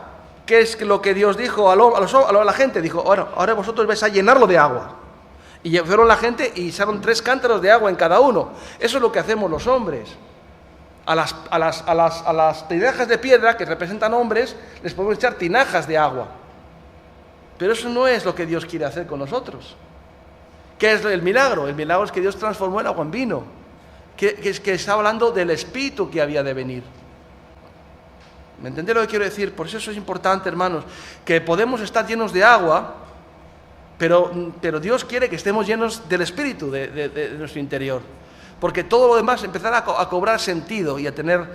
¿qué es lo que Dios dijo a la gente? Dijo, ahora vosotros vais a llenarlo de agua. Y fueron la gente y echaron 3 cántaros de agua en cada uno. Eso es lo que hacemos los hombres. A las tinajas de piedra, que representan hombres, les podemos echar tinajas de agua. Pero eso no es lo que Dios quiere hacer con nosotros. ¿Qué es el milagro? El milagro es que Dios transformó el agua en vino. Que está hablando del Espíritu que había de venir. ¿Me entendéis lo que quiero decir? Por eso es importante, hermanos, que podemos estar llenos de agua, pero Dios quiere que estemos llenos del Espíritu de nuestro interior. Porque todo lo demás empezará a cobrar sentido y a tener,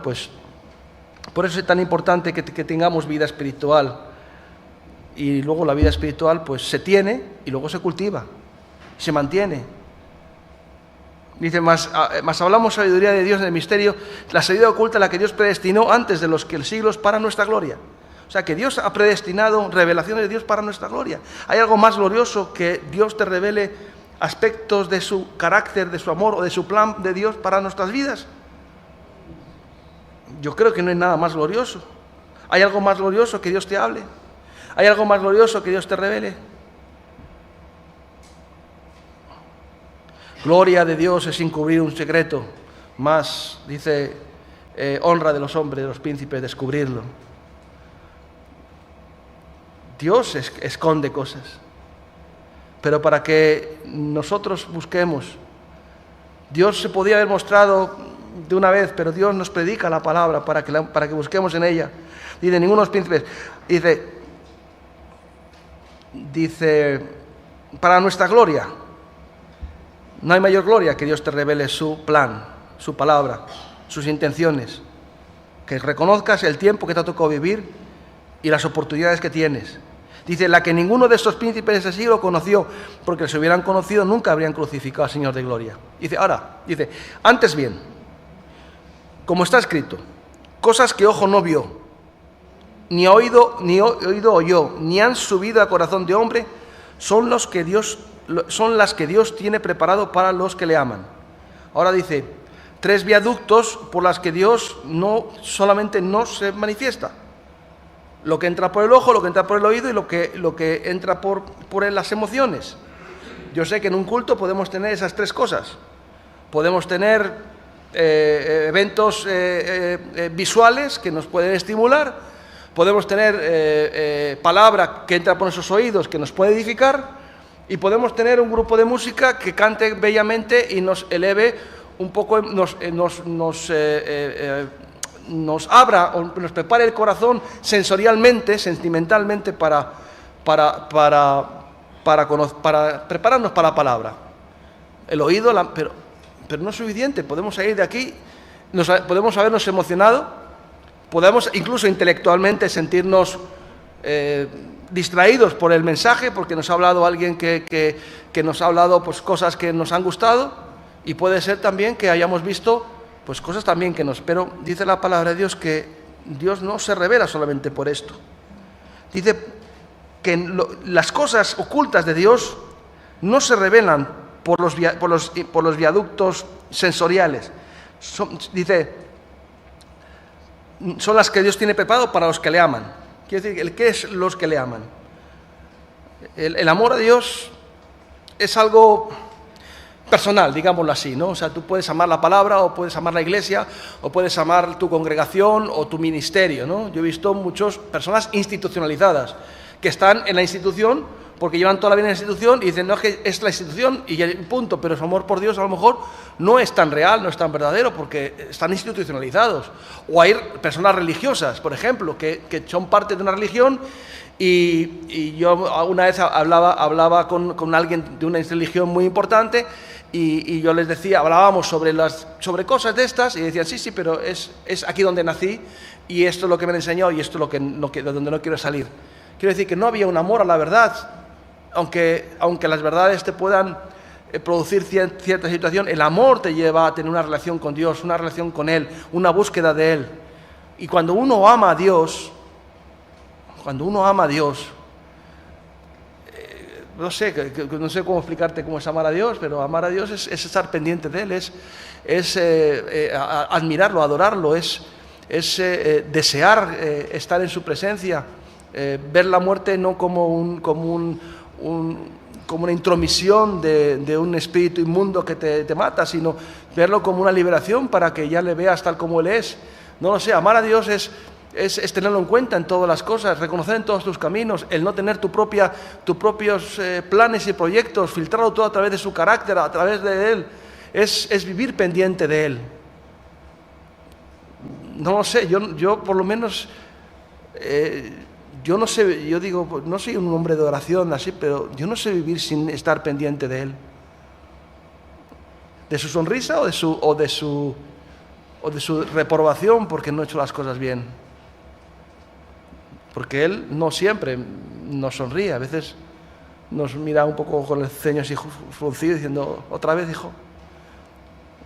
pues, por eso es tan importante que tengamos vida espiritual. Y luego la vida espiritual, pues, se tiene y luego se cultiva, se mantiene. Dice, más hablamos sabiduría de Dios en el misterio, la sabiduría oculta, la que Dios predestinó antes de los siglos para nuestra gloria. O sea, que Dios ha predestinado revelaciones de Dios para nuestra gloria. ¿Hay algo más glorioso que Dios te revele aspectos de su carácter, de su amor o de su plan de Dios para nuestras vidas? Yo creo que no hay nada más glorioso. ¿Hay algo más glorioso que Dios te hable? ¿Hay algo más glorioso que Dios te revele? Gloria de Dios es encubrir un secreto, más, dice, honra de los hombres, de los príncipes, descubrirlo. Dios esconde cosas, pero para que nosotros busquemos, Dios se podía haber mostrado de una vez, pero Dios nos predica la palabra para que busquemos en ella. Dice, ninguno de los príncipes, dice, para nuestra gloria. No hay mayor gloria que Dios te revele su plan, su palabra, sus intenciones. Que reconozcas el tiempo que te ha tocado vivir y las oportunidades que tienes. Dice, la que ninguno de estos príncipes de ese siglo conoció, porque si hubieran conocido nunca habrían crucificado al Señor de gloria. Dice, antes bien, como está escrito, cosas que ojo no vio, ni oído oyó, ni han subido al corazón de hombre, son las que Dios tiene preparado para los que le aman. Ahora dice, 3 viaductos por las que Dios no solamente no se manifiesta. Lo que entra por el ojo, lo que entra por el oído y lo que entra por las emociones. Yo sé que en un culto podemos tener esas 3 cosas. Podemos tener eventos visuales que nos pueden estimular. Podemos tener palabra que entra por esos oídos que nos puede edificar. Y podemos tener un grupo de música que cante bellamente y nos eleve un poco, nos abra o nos prepare el corazón sensorialmente, sentimentalmente para prepararnos para la palabra. El oído, pero no es suficiente. Podemos salir de aquí, podemos habernos emocionado, podemos incluso intelectualmente sentirnos distraídos por el mensaje, porque nos ha hablado alguien que nos ha hablado pues cosas que nos han gustado, y puede ser también que hayamos visto pues cosas también pero dice la palabra de Dios que Dios no se revela solamente por esto. Dice que las cosas ocultas de Dios no se revelan por los viaductos sensoriales. Dice, son las que Dios tiene preparado para los que le aman. Quiere decir, ¿qué es los que le aman? El amor a Dios es algo personal, digámoslo así, ¿no? O sea, tú puedes amar la palabra, o puedes amar la iglesia, o puedes amar tu congregación o tu ministerio, ¿no? Yo he visto muchas personas institucionalizadas que están en la institución porque llevan toda la vida en la institución y dicen, no, es que es la institución y punto, pero su amor por Dios a lo mejor no es tan real, no es tan verdadero, porque están institucionalizados. O hay personas religiosas, por ejemplo, que son parte de una religión y yo una vez hablaba con alguien de una religión muy importante y yo les decía, hablábamos sobre cosas de estas y decían, sí, pero es aquí donde nací y esto es lo que me han enseñado y esto es de donde no quiero salir. Quiero decir que no había un amor a la verdad, aunque las verdades te puedan producir cierta situación, el amor te lleva a tener una relación con Dios, una relación con Él, una búsqueda de Él. Y cuando uno ama a Dios, no sé cómo explicarte cómo es amar a Dios, pero amar a Dios es estar pendiente de Él, es admirarlo, adorarlo, es desear estar en su presencia, ver la muerte no como una intromisión de un espíritu inmundo que te mata, sino verlo como una liberación para que ya le veas tal como Él es. No lo sé, amar a Dios es tenerlo en cuenta en todas las cosas, reconocer en todos tus caminos, el no tener tus propios planes y proyectos, filtrarlo todo a través de su carácter, a través de Él, es vivir pendiente de Él. No lo sé, yo por lo menos, yo no sé, yo digo, no soy un hombre de oración así, pero yo no sé vivir sin estar pendiente de Él. De su sonrisa o de su reprobación porque no he hecho las cosas bien. Porque Él no siempre nos sonríe, a veces nos mira un poco con el ceño así fruncido diciendo, otra vez, hijo.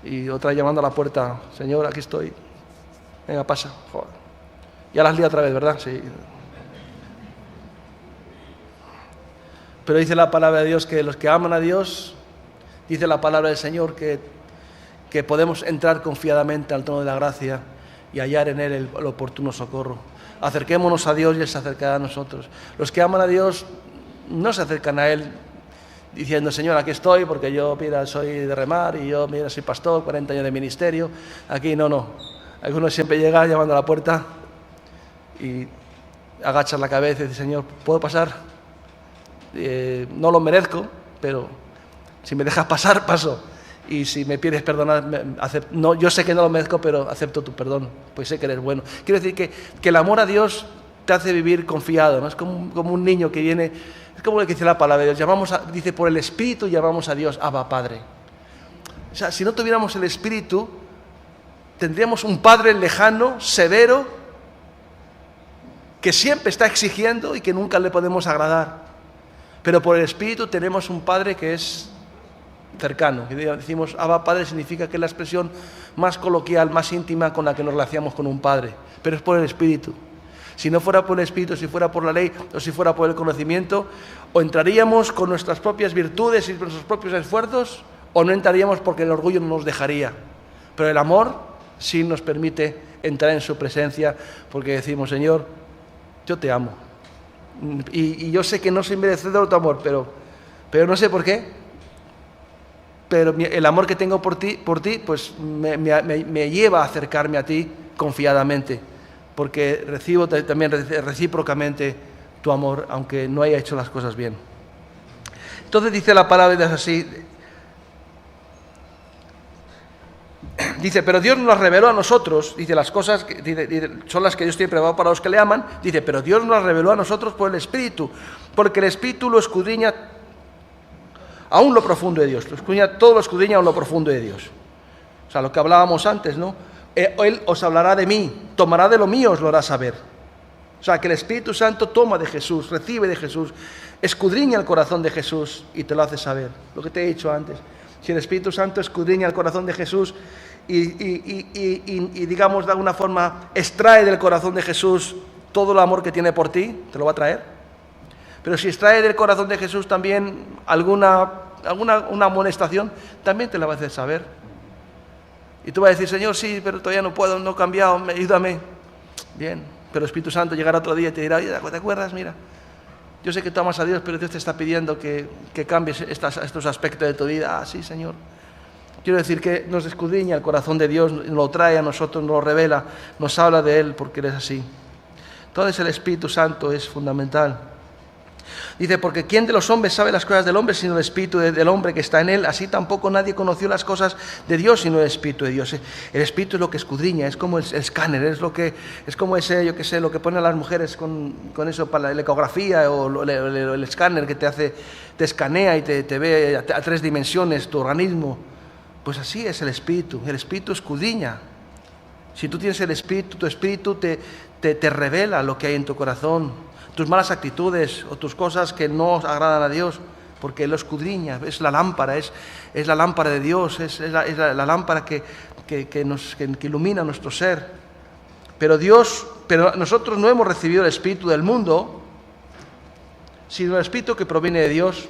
Y otra llamando a la puerta, Señor, aquí estoy. Venga, pasa. Joder. Ya las lío otra vez, ¿verdad? Sí. Pero dice la palabra de Dios que los que aman a Dios, dice la palabra del Señor que podemos entrar confiadamente al trono de la gracia y hallar en Él el oportuno socorro. Acerquémonos a Dios y Él se acercará a nosotros. Los que aman a Dios no se acercan a Él diciendo, Señor, aquí estoy porque yo, mira, soy de remar y yo, mira, soy pastor, 40 años de ministerio. Aquí no. Algunos siempre llegan llamando a la puerta y agachan la cabeza y dicen, Señor, ¿puedo pasar? No lo merezco, pero si me dejas pasar, paso. Y si me pides perdonar, no, yo sé que no lo merezco, pero acepto tu perdón, pues sé que eres bueno. Quiero decir que el amor a Dios te hace vivir confiado, ¿no? Es como un niño que viene, es como lo que dice la palabra de Dios, dice, por el Espíritu llamamos a Dios, Abba, Padre. O sea, si no tuviéramos el Espíritu, tendríamos un Padre lejano, severo, que siempre está exigiendo y que nunca le podemos agradar. Pero por el Espíritu tenemos un Padre que es cercano. Decimos Abba Padre significa que es la expresión más coloquial, más íntima con la que nos relacionamos con un padre, pero es por el Espíritu. Si no fuera por el Espíritu, si fuera por la ley o si fuera por el conocimiento, o entraríamos con nuestras propias virtudes y nuestros propios esfuerzos, o no entraríamos porque el orgullo no nos dejaría. Pero el amor sí nos permite entrar en su presencia porque decimos, Señor, yo te amo. Y yo sé que no soy merecedor de tu amor, pero no sé por qué. Pero el amor que tengo por ti pues me lleva a acercarme a ti confiadamente, porque recibo también recíprocamente tu amor, aunque no haya hecho las cosas bien. Entonces dice la palabra de Dios así, dice, pero Dios nos las reveló a nosotros, dice, las cosas son las que Dios tiene preparado para los que le aman, dice, pero Dios nos las reveló a nosotros por el Espíritu, porque el Espíritu lo escudriña aún lo profundo de Dios, todo lo escudriña aún lo profundo de Dios. O sea, lo que hablábamos antes, ¿no? Él os hablará de mí, tomará de lo mío, os lo hará saber. O sea, que el Espíritu Santo toma de Jesús, recibe de Jesús, escudriña el corazón de Jesús y te lo hace saber. Lo que te he dicho antes. Si el Espíritu Santo escudriña el corazón de Jesús y digamos, de alguna forma, extrae del corazón de Jesús todo el amor que tiene por ti, te lo va a traer. Pero si extrae del corazón de Jesús también una amonestación, también te la va a hacer saber. Y tú vas a decir, Señor, sí, pero todavía no puedo, no he cambiado, ayúdame. Bien, pero el Espíritu Santo llegará otro día y te dirá, oye, ¿te acuerdas? Mira, yo sé que tú amas a Dios, pero Dios te está pidiendo que cambies estos aspectos de tu vida. Ah, sí, Señor. Quiero decir que nos escudriña el corazón de Dios, nos lo trae a nosotros, nos lo revela, nos habla de Él porque Él es así. Entonces el Espíritu Santo es fundamental. Dice, porque ¿quién de los hombres sabe las cosas del hombre sino el espíritu del hombre que está en él? Así tampoco nadie conoció las cosas de Dios sino el espíritu de Dios. El espíritu es lo que escudriña, es como el escáner, es como ese, yo qué sé, lo que ponen las mujeres con eso para la ecografía o el escáner que te escanea y te ve a 3 dimensiones tu organismo. Pues así es el espíritu escudriña. Si tú tienes el espíritu, tu espíritu te revela lo que hay en tu corazón, tus malas actitudes o tus cosas que no agradan a Dios, porque Él lo escudriña, es la lámpara, es la lámpara de Dios, es la lámpara que ilumina nuestro ser. Pero nosotros no hemos recibido el espíritu del mundo, sino el espíritu que proviene de Dios,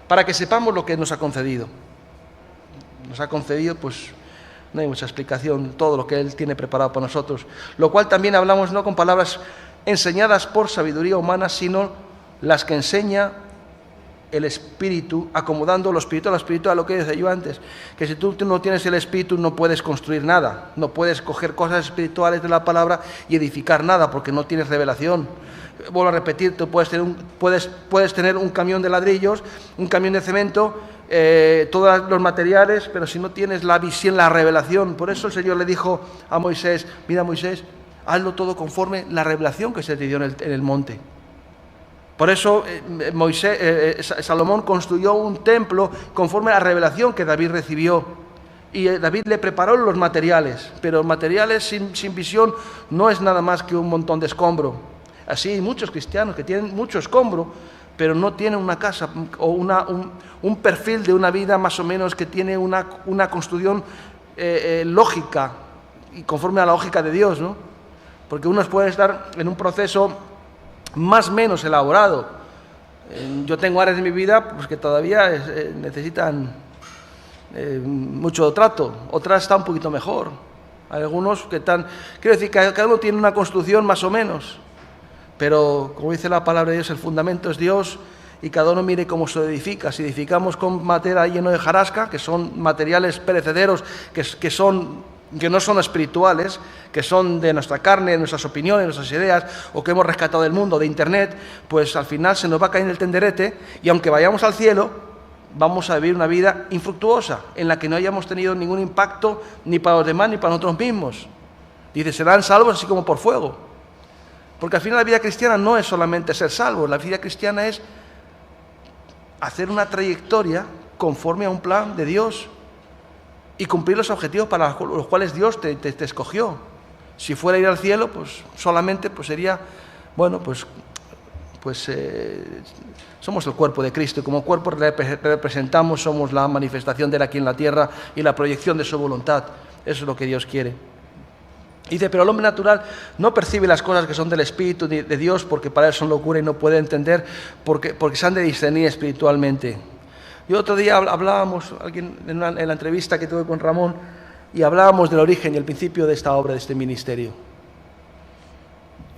para que sepamos lo que nos ha concedido. Nos ha concedido, pues, no hay mucha explicación, todo lo que Él tiene preparado para nosotros, lo cual también hablamos no con palabras enseñadas por sabiduría humana, sino las que enseña el Espíritu, acomodando lo espiritual a lo espiritual, lo que decía yo antes, que si tú no tienes el Espíritu no puedes construir nada, no puedes coger cosas espirituales de la palabra y edificar nada, porque no tienes revelación. Vuelvo a repetir, tú puedes tener un camión de ladrillos, un camión de cemento, todos los materiales, pero si no tienes la visión, la revelación. Por eso el Señor le dijo a Moisés, mira Moisés, hazlo todo conforme la revelación que se te dio en el monte. Por eso Salomón construyó un templo conforme a la revelación que David recibió. Y David le preparó los materiales, pero materiales sin visión no es nada más que un montón de escombro. Así hay muchos cristianos que tienen mucho escombro, pero no tienen una casa o un perfil de una vida más o menos que tiene una construcción lógica y conforme a la lógica de Dios, ¿no? Porque unos pueden estar en un proceso más o menos elaborado. Yo tengo áreas de mi vida pues, que todavía necesitan mucho trato, otras están un poquito mejor. Hay algunos que están... Quiero decir que cada uno tiene una construcción más o menos, pero como dice la palabra de Dios, el fundamento es Dios y cada uno mire cómo se edifica. Si edificamos con materia lleno de hojarasca, que son materiales perecederos, que no son espirituales, que son de nuestra carne, de nuestras opiniones, de nuestras ideas, o que hemos rescatado del mundo, de Internet, pues al final se nos va a caer en el tenderete y aunque vayamos al cielo, vamos a vivir una vida infructuosa, en la que no hayamos tenido ningún impacto ni para los demás ni para nosotros mismos. Dice, serán salvos así como por fuego. Porque al final la vida cristiana no es solamente ser salvos, la vida cristiana es hacer una trayectoria conforme a un plan de Dios y cumplir los objetivos para los cuales Dios te escogió. Si fuera ir al cielo, pues solamente pues sería, bueno, pues somos el cuerpo de Cristo y como cuerpo representamos, somos la manifestación de Él aquí en la tierra y la proyección de su voluntad. Eso es lo que Dios quiere. Dice, pero el hombre natural no percibe las cosas que son del Espíritu de Dios porque para él son locura y no puede entender porque se han de discernir espiritualmente. Y otro día hablábamos en la entrevista que tuve con Ramón y hablábamos del origen y el principio de esta obra, de este ministerio.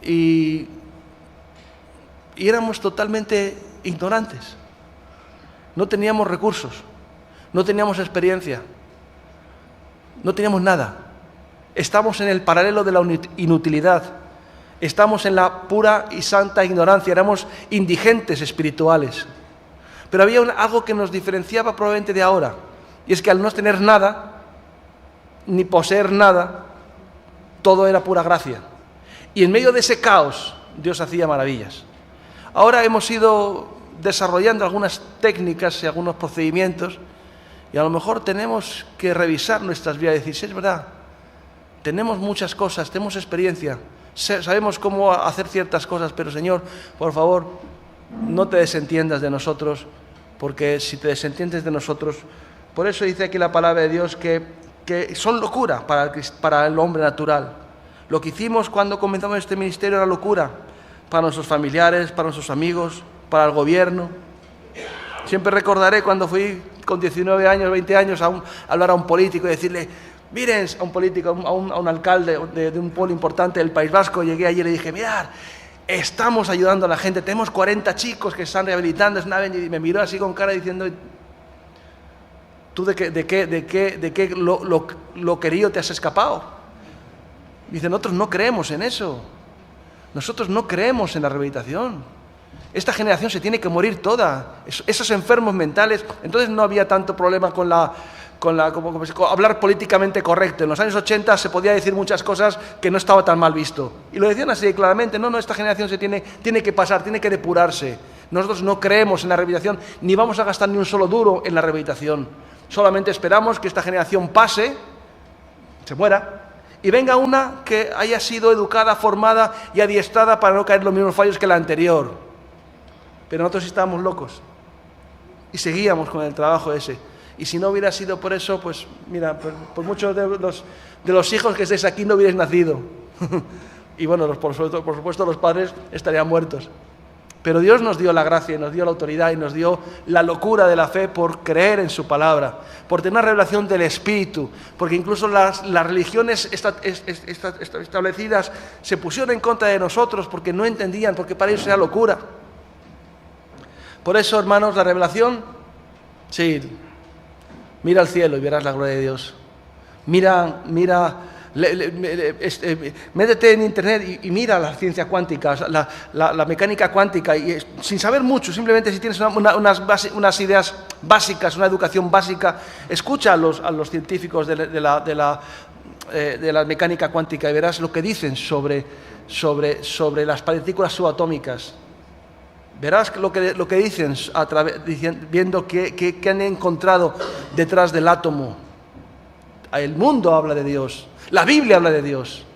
Y éramos totalmente ignorantes. No teníamos recursos, no teníamos experiencia, no teníamos nada. Estamos en el paralelo de la inutilidad. Estamos en la pura y santa ignorancia. Éramos indigentes espirituales. Pero había algo que nos diferenciaba probablemente de ahora, y es que al no tener nada, ni poseer nada, todo era pura gracia. Y en medio de ese caos, Dios hacía maravillas. Ahora hemos ido desarrollando algunas técnicas y algunos procedimientos, y a lo mejor tenemos que revisar nuestras vidas y decir, sí, es verdad, tenemos muchas cosas, tenemos experiencia, sabemos cómo hacer ciertas cosas, pero Señor, por favor, no te desentiendas de nosotros, porque si te desentiendes de nosotros, por eso dice aquí la palabra de Dios que son locura para el hombre natural. Lo que hicimos cuando comenzamos este ministerio era locura para nuestros familiares, para nuestros amigos, para el gobierno. Siempre recordaré cuando fui con 19 años, 20 años a hablar a un político y decirle, miren, a un político, a un alcalde de un pueblo importante del País Vasco, llegué allí y le dije, mirad, estamos ayudando a la gente, tenemos 40 chicos que están rehabilitando, y me miró así con cara diciendo, ¿tú de qué lo querido te has escapado? Dice, nosotros no creemos en eso, nosotros no creemos en la rehabilitación, Esta generación se tiene que morir toda. Esos enfermos mentales. Entonces no había tanto problema con hablar políticamente correcto. En los años 80 se podía decir muchas cosas que no estaba tan mal visto. Y lo decían así claramente. No, esta generación tiene que pasar, tiene que depurarse. Nosotros no creemos en la rehabilitación, ni vamos a gastar ni un solo duro en la rehabilitación. Solamente esperamos que esta generación pase, se muera, y venga una que haya sido educada, formada y adiestrada para no caer en los mismos fallos que la anterior. Pero nosotros estábamos locos y seguíamos con el trabajo ese. Y si no hubiera sido por eso, pues mira, por muchos de los hijos que estéis aquí no hubierais nacido. Y bueno, por supuesto los padres estarían muertos. Pero Dios nos dio la gracia, y nos dio la autoridad y nos dio la locura de la fe por creer en su palabra, por tener una revelación del Espíritu, porque incluso las religiones establecidas se pusieron en contra de nosotros porque no entendían, porque para ellos era locura. Por eso, hermanos, la revelación, sí, mira al cielo y verás la gloria de Dios. Métete en internet y mira la ciencia cuántica, la mecánica cuántica, y sin saber mucho, simplemente si tienes unas ideas básicas, una educación básica, escucha a los científicos de la mecánica cuántica y verás lo que dicen sobre las partículas subatómicas. Verás lo que dicen viendo qué han encontrado detrás del átomo. El mundo habla de Dios, la Biblia habla de Dios,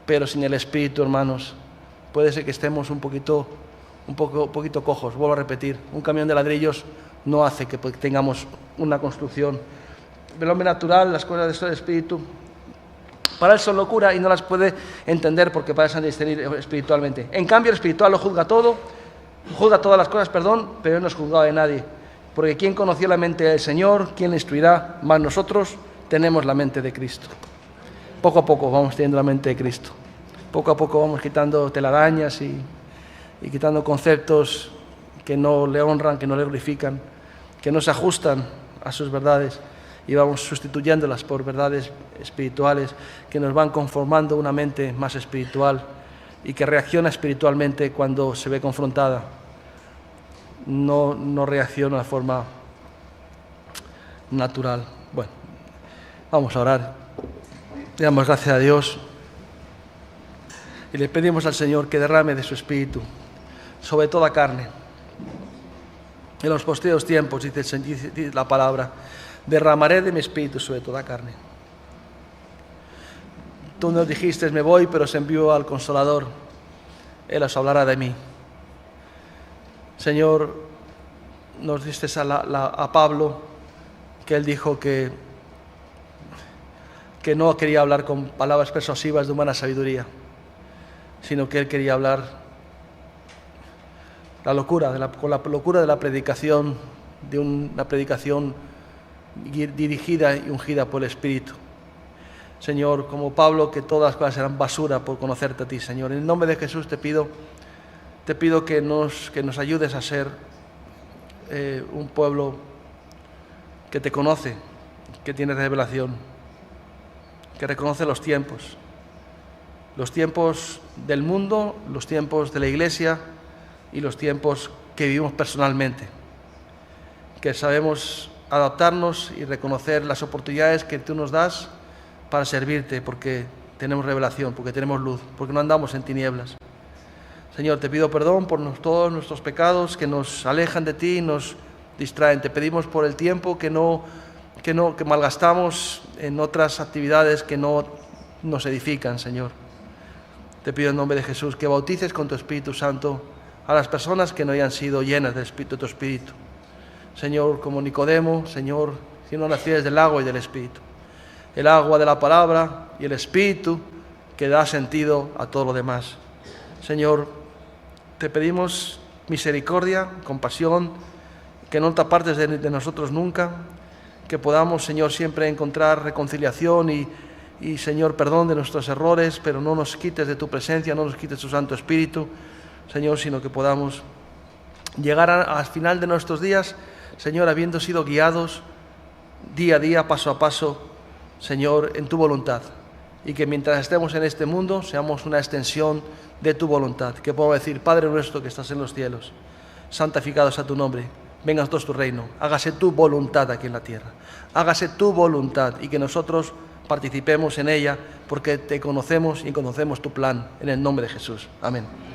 pero sin el Espíritu, hermanos, puede ser que estemos un poquito cojos. Vuelvo a repetir, un camión de ladrillos no hace que tengamos una construcción. El hombre natural, las cosas del Espíritu, para él son locura y no las puede entender porque parecen discernir espiritualmente. En cambio, el espiritual lo juzga todo. Juzga todas las cosas, pero no es juzgado de nadie. Porque ¿quién conoció la mente del Señor? ¿Quién le instruirá? Más nosotros tenemos la mente de Cristo. Poco a poco vamos teniendo la mente de Cristo. Poco a poco vamos quitando telarañas y quitando conceptos que no le honran, que no le glorifican, que no se ajustan a sus verdades, y vamos sustituyéndolas por verdades espirituales que nos van conformando una mente más espiritual y que reacciona espiritualmente cuando se ve confrontada. No reacciona de forma natural. Bueno, vamos a orar. Le damos gracias a Dios y le pedimos al Señor que derrame de su Espíritu sobre toda carne. En los posteriores tiempos, dice la palabra, derramaré de mi Espíritu sobre toda carne. Tú nos dijiste, me voy, pero os envío al Consolador. Él os hablará de mí. Señor, nos diste a Pablo, que él dijo que no quería hablar con palabras persuasivas de humana sabiduría, sino que él quería hablar con la locura de la predicación, de una predicación dirigida y ungida por el Espíritu. Señor, como Pablo, que todas las cosas serán basura por conocerte a ti, Señor. En el nombre de Jesús te pido que nos ayudes a ser un pueblo que te conoce, que tiene revelación, que reconoce los tiempos del mundo, los tiempos de la Iglesia y los tiempos que vivimos personalmente, que sabemos adaptarnos y reconocer las oportunidades que tú nos das para servirte, porque tenemos revelación, porque tenemos luz, porque no andamos en tinieblas. Señor, te pido perdón por todos nuestros pecados que nos alejan de ti y nos distraen. Te pedimos por el tiempo que malgastamos en otras actividades que no nos edifican, Señor. Te pido en nombre de Jesús que bautices con tu Espíritu Santo a las personas que no hayan sido llenas de tu Espíritu. Señor, como Nicodemo, Señor, si no nacieres del agua y del Espíritu. El agua de la palabra y el Espíritu que da sentido a todo lo demás. Señor, te pedimos misericordia, compasión, que no te apartes de nosotros nunca, que podamos, Señor, siempre encontrar reconciliación y, Señor, perdón de nuestros errores, pero no nos quites de tu presencia, no nos quites tu Santo Espíritu, Señor, sino que podamos llegar al final de nuestros días, Señor, habiendo sido guiados día a día, paso a paso, Señor, en tu voluntad, y que mientras estemos en este mundo seamos una extensión de tu voluntad, que podamos decir: Padre nuestro que estás en los cielos, santificado sea tu nombre, venga a nosotros tu reino, hágase tu voluntad aquí en la tierra, hágase tu voluntad, y que nosotros participemos en ella porque te conocemos y conocemos tu plan, en el nombre de Jesús. Amén.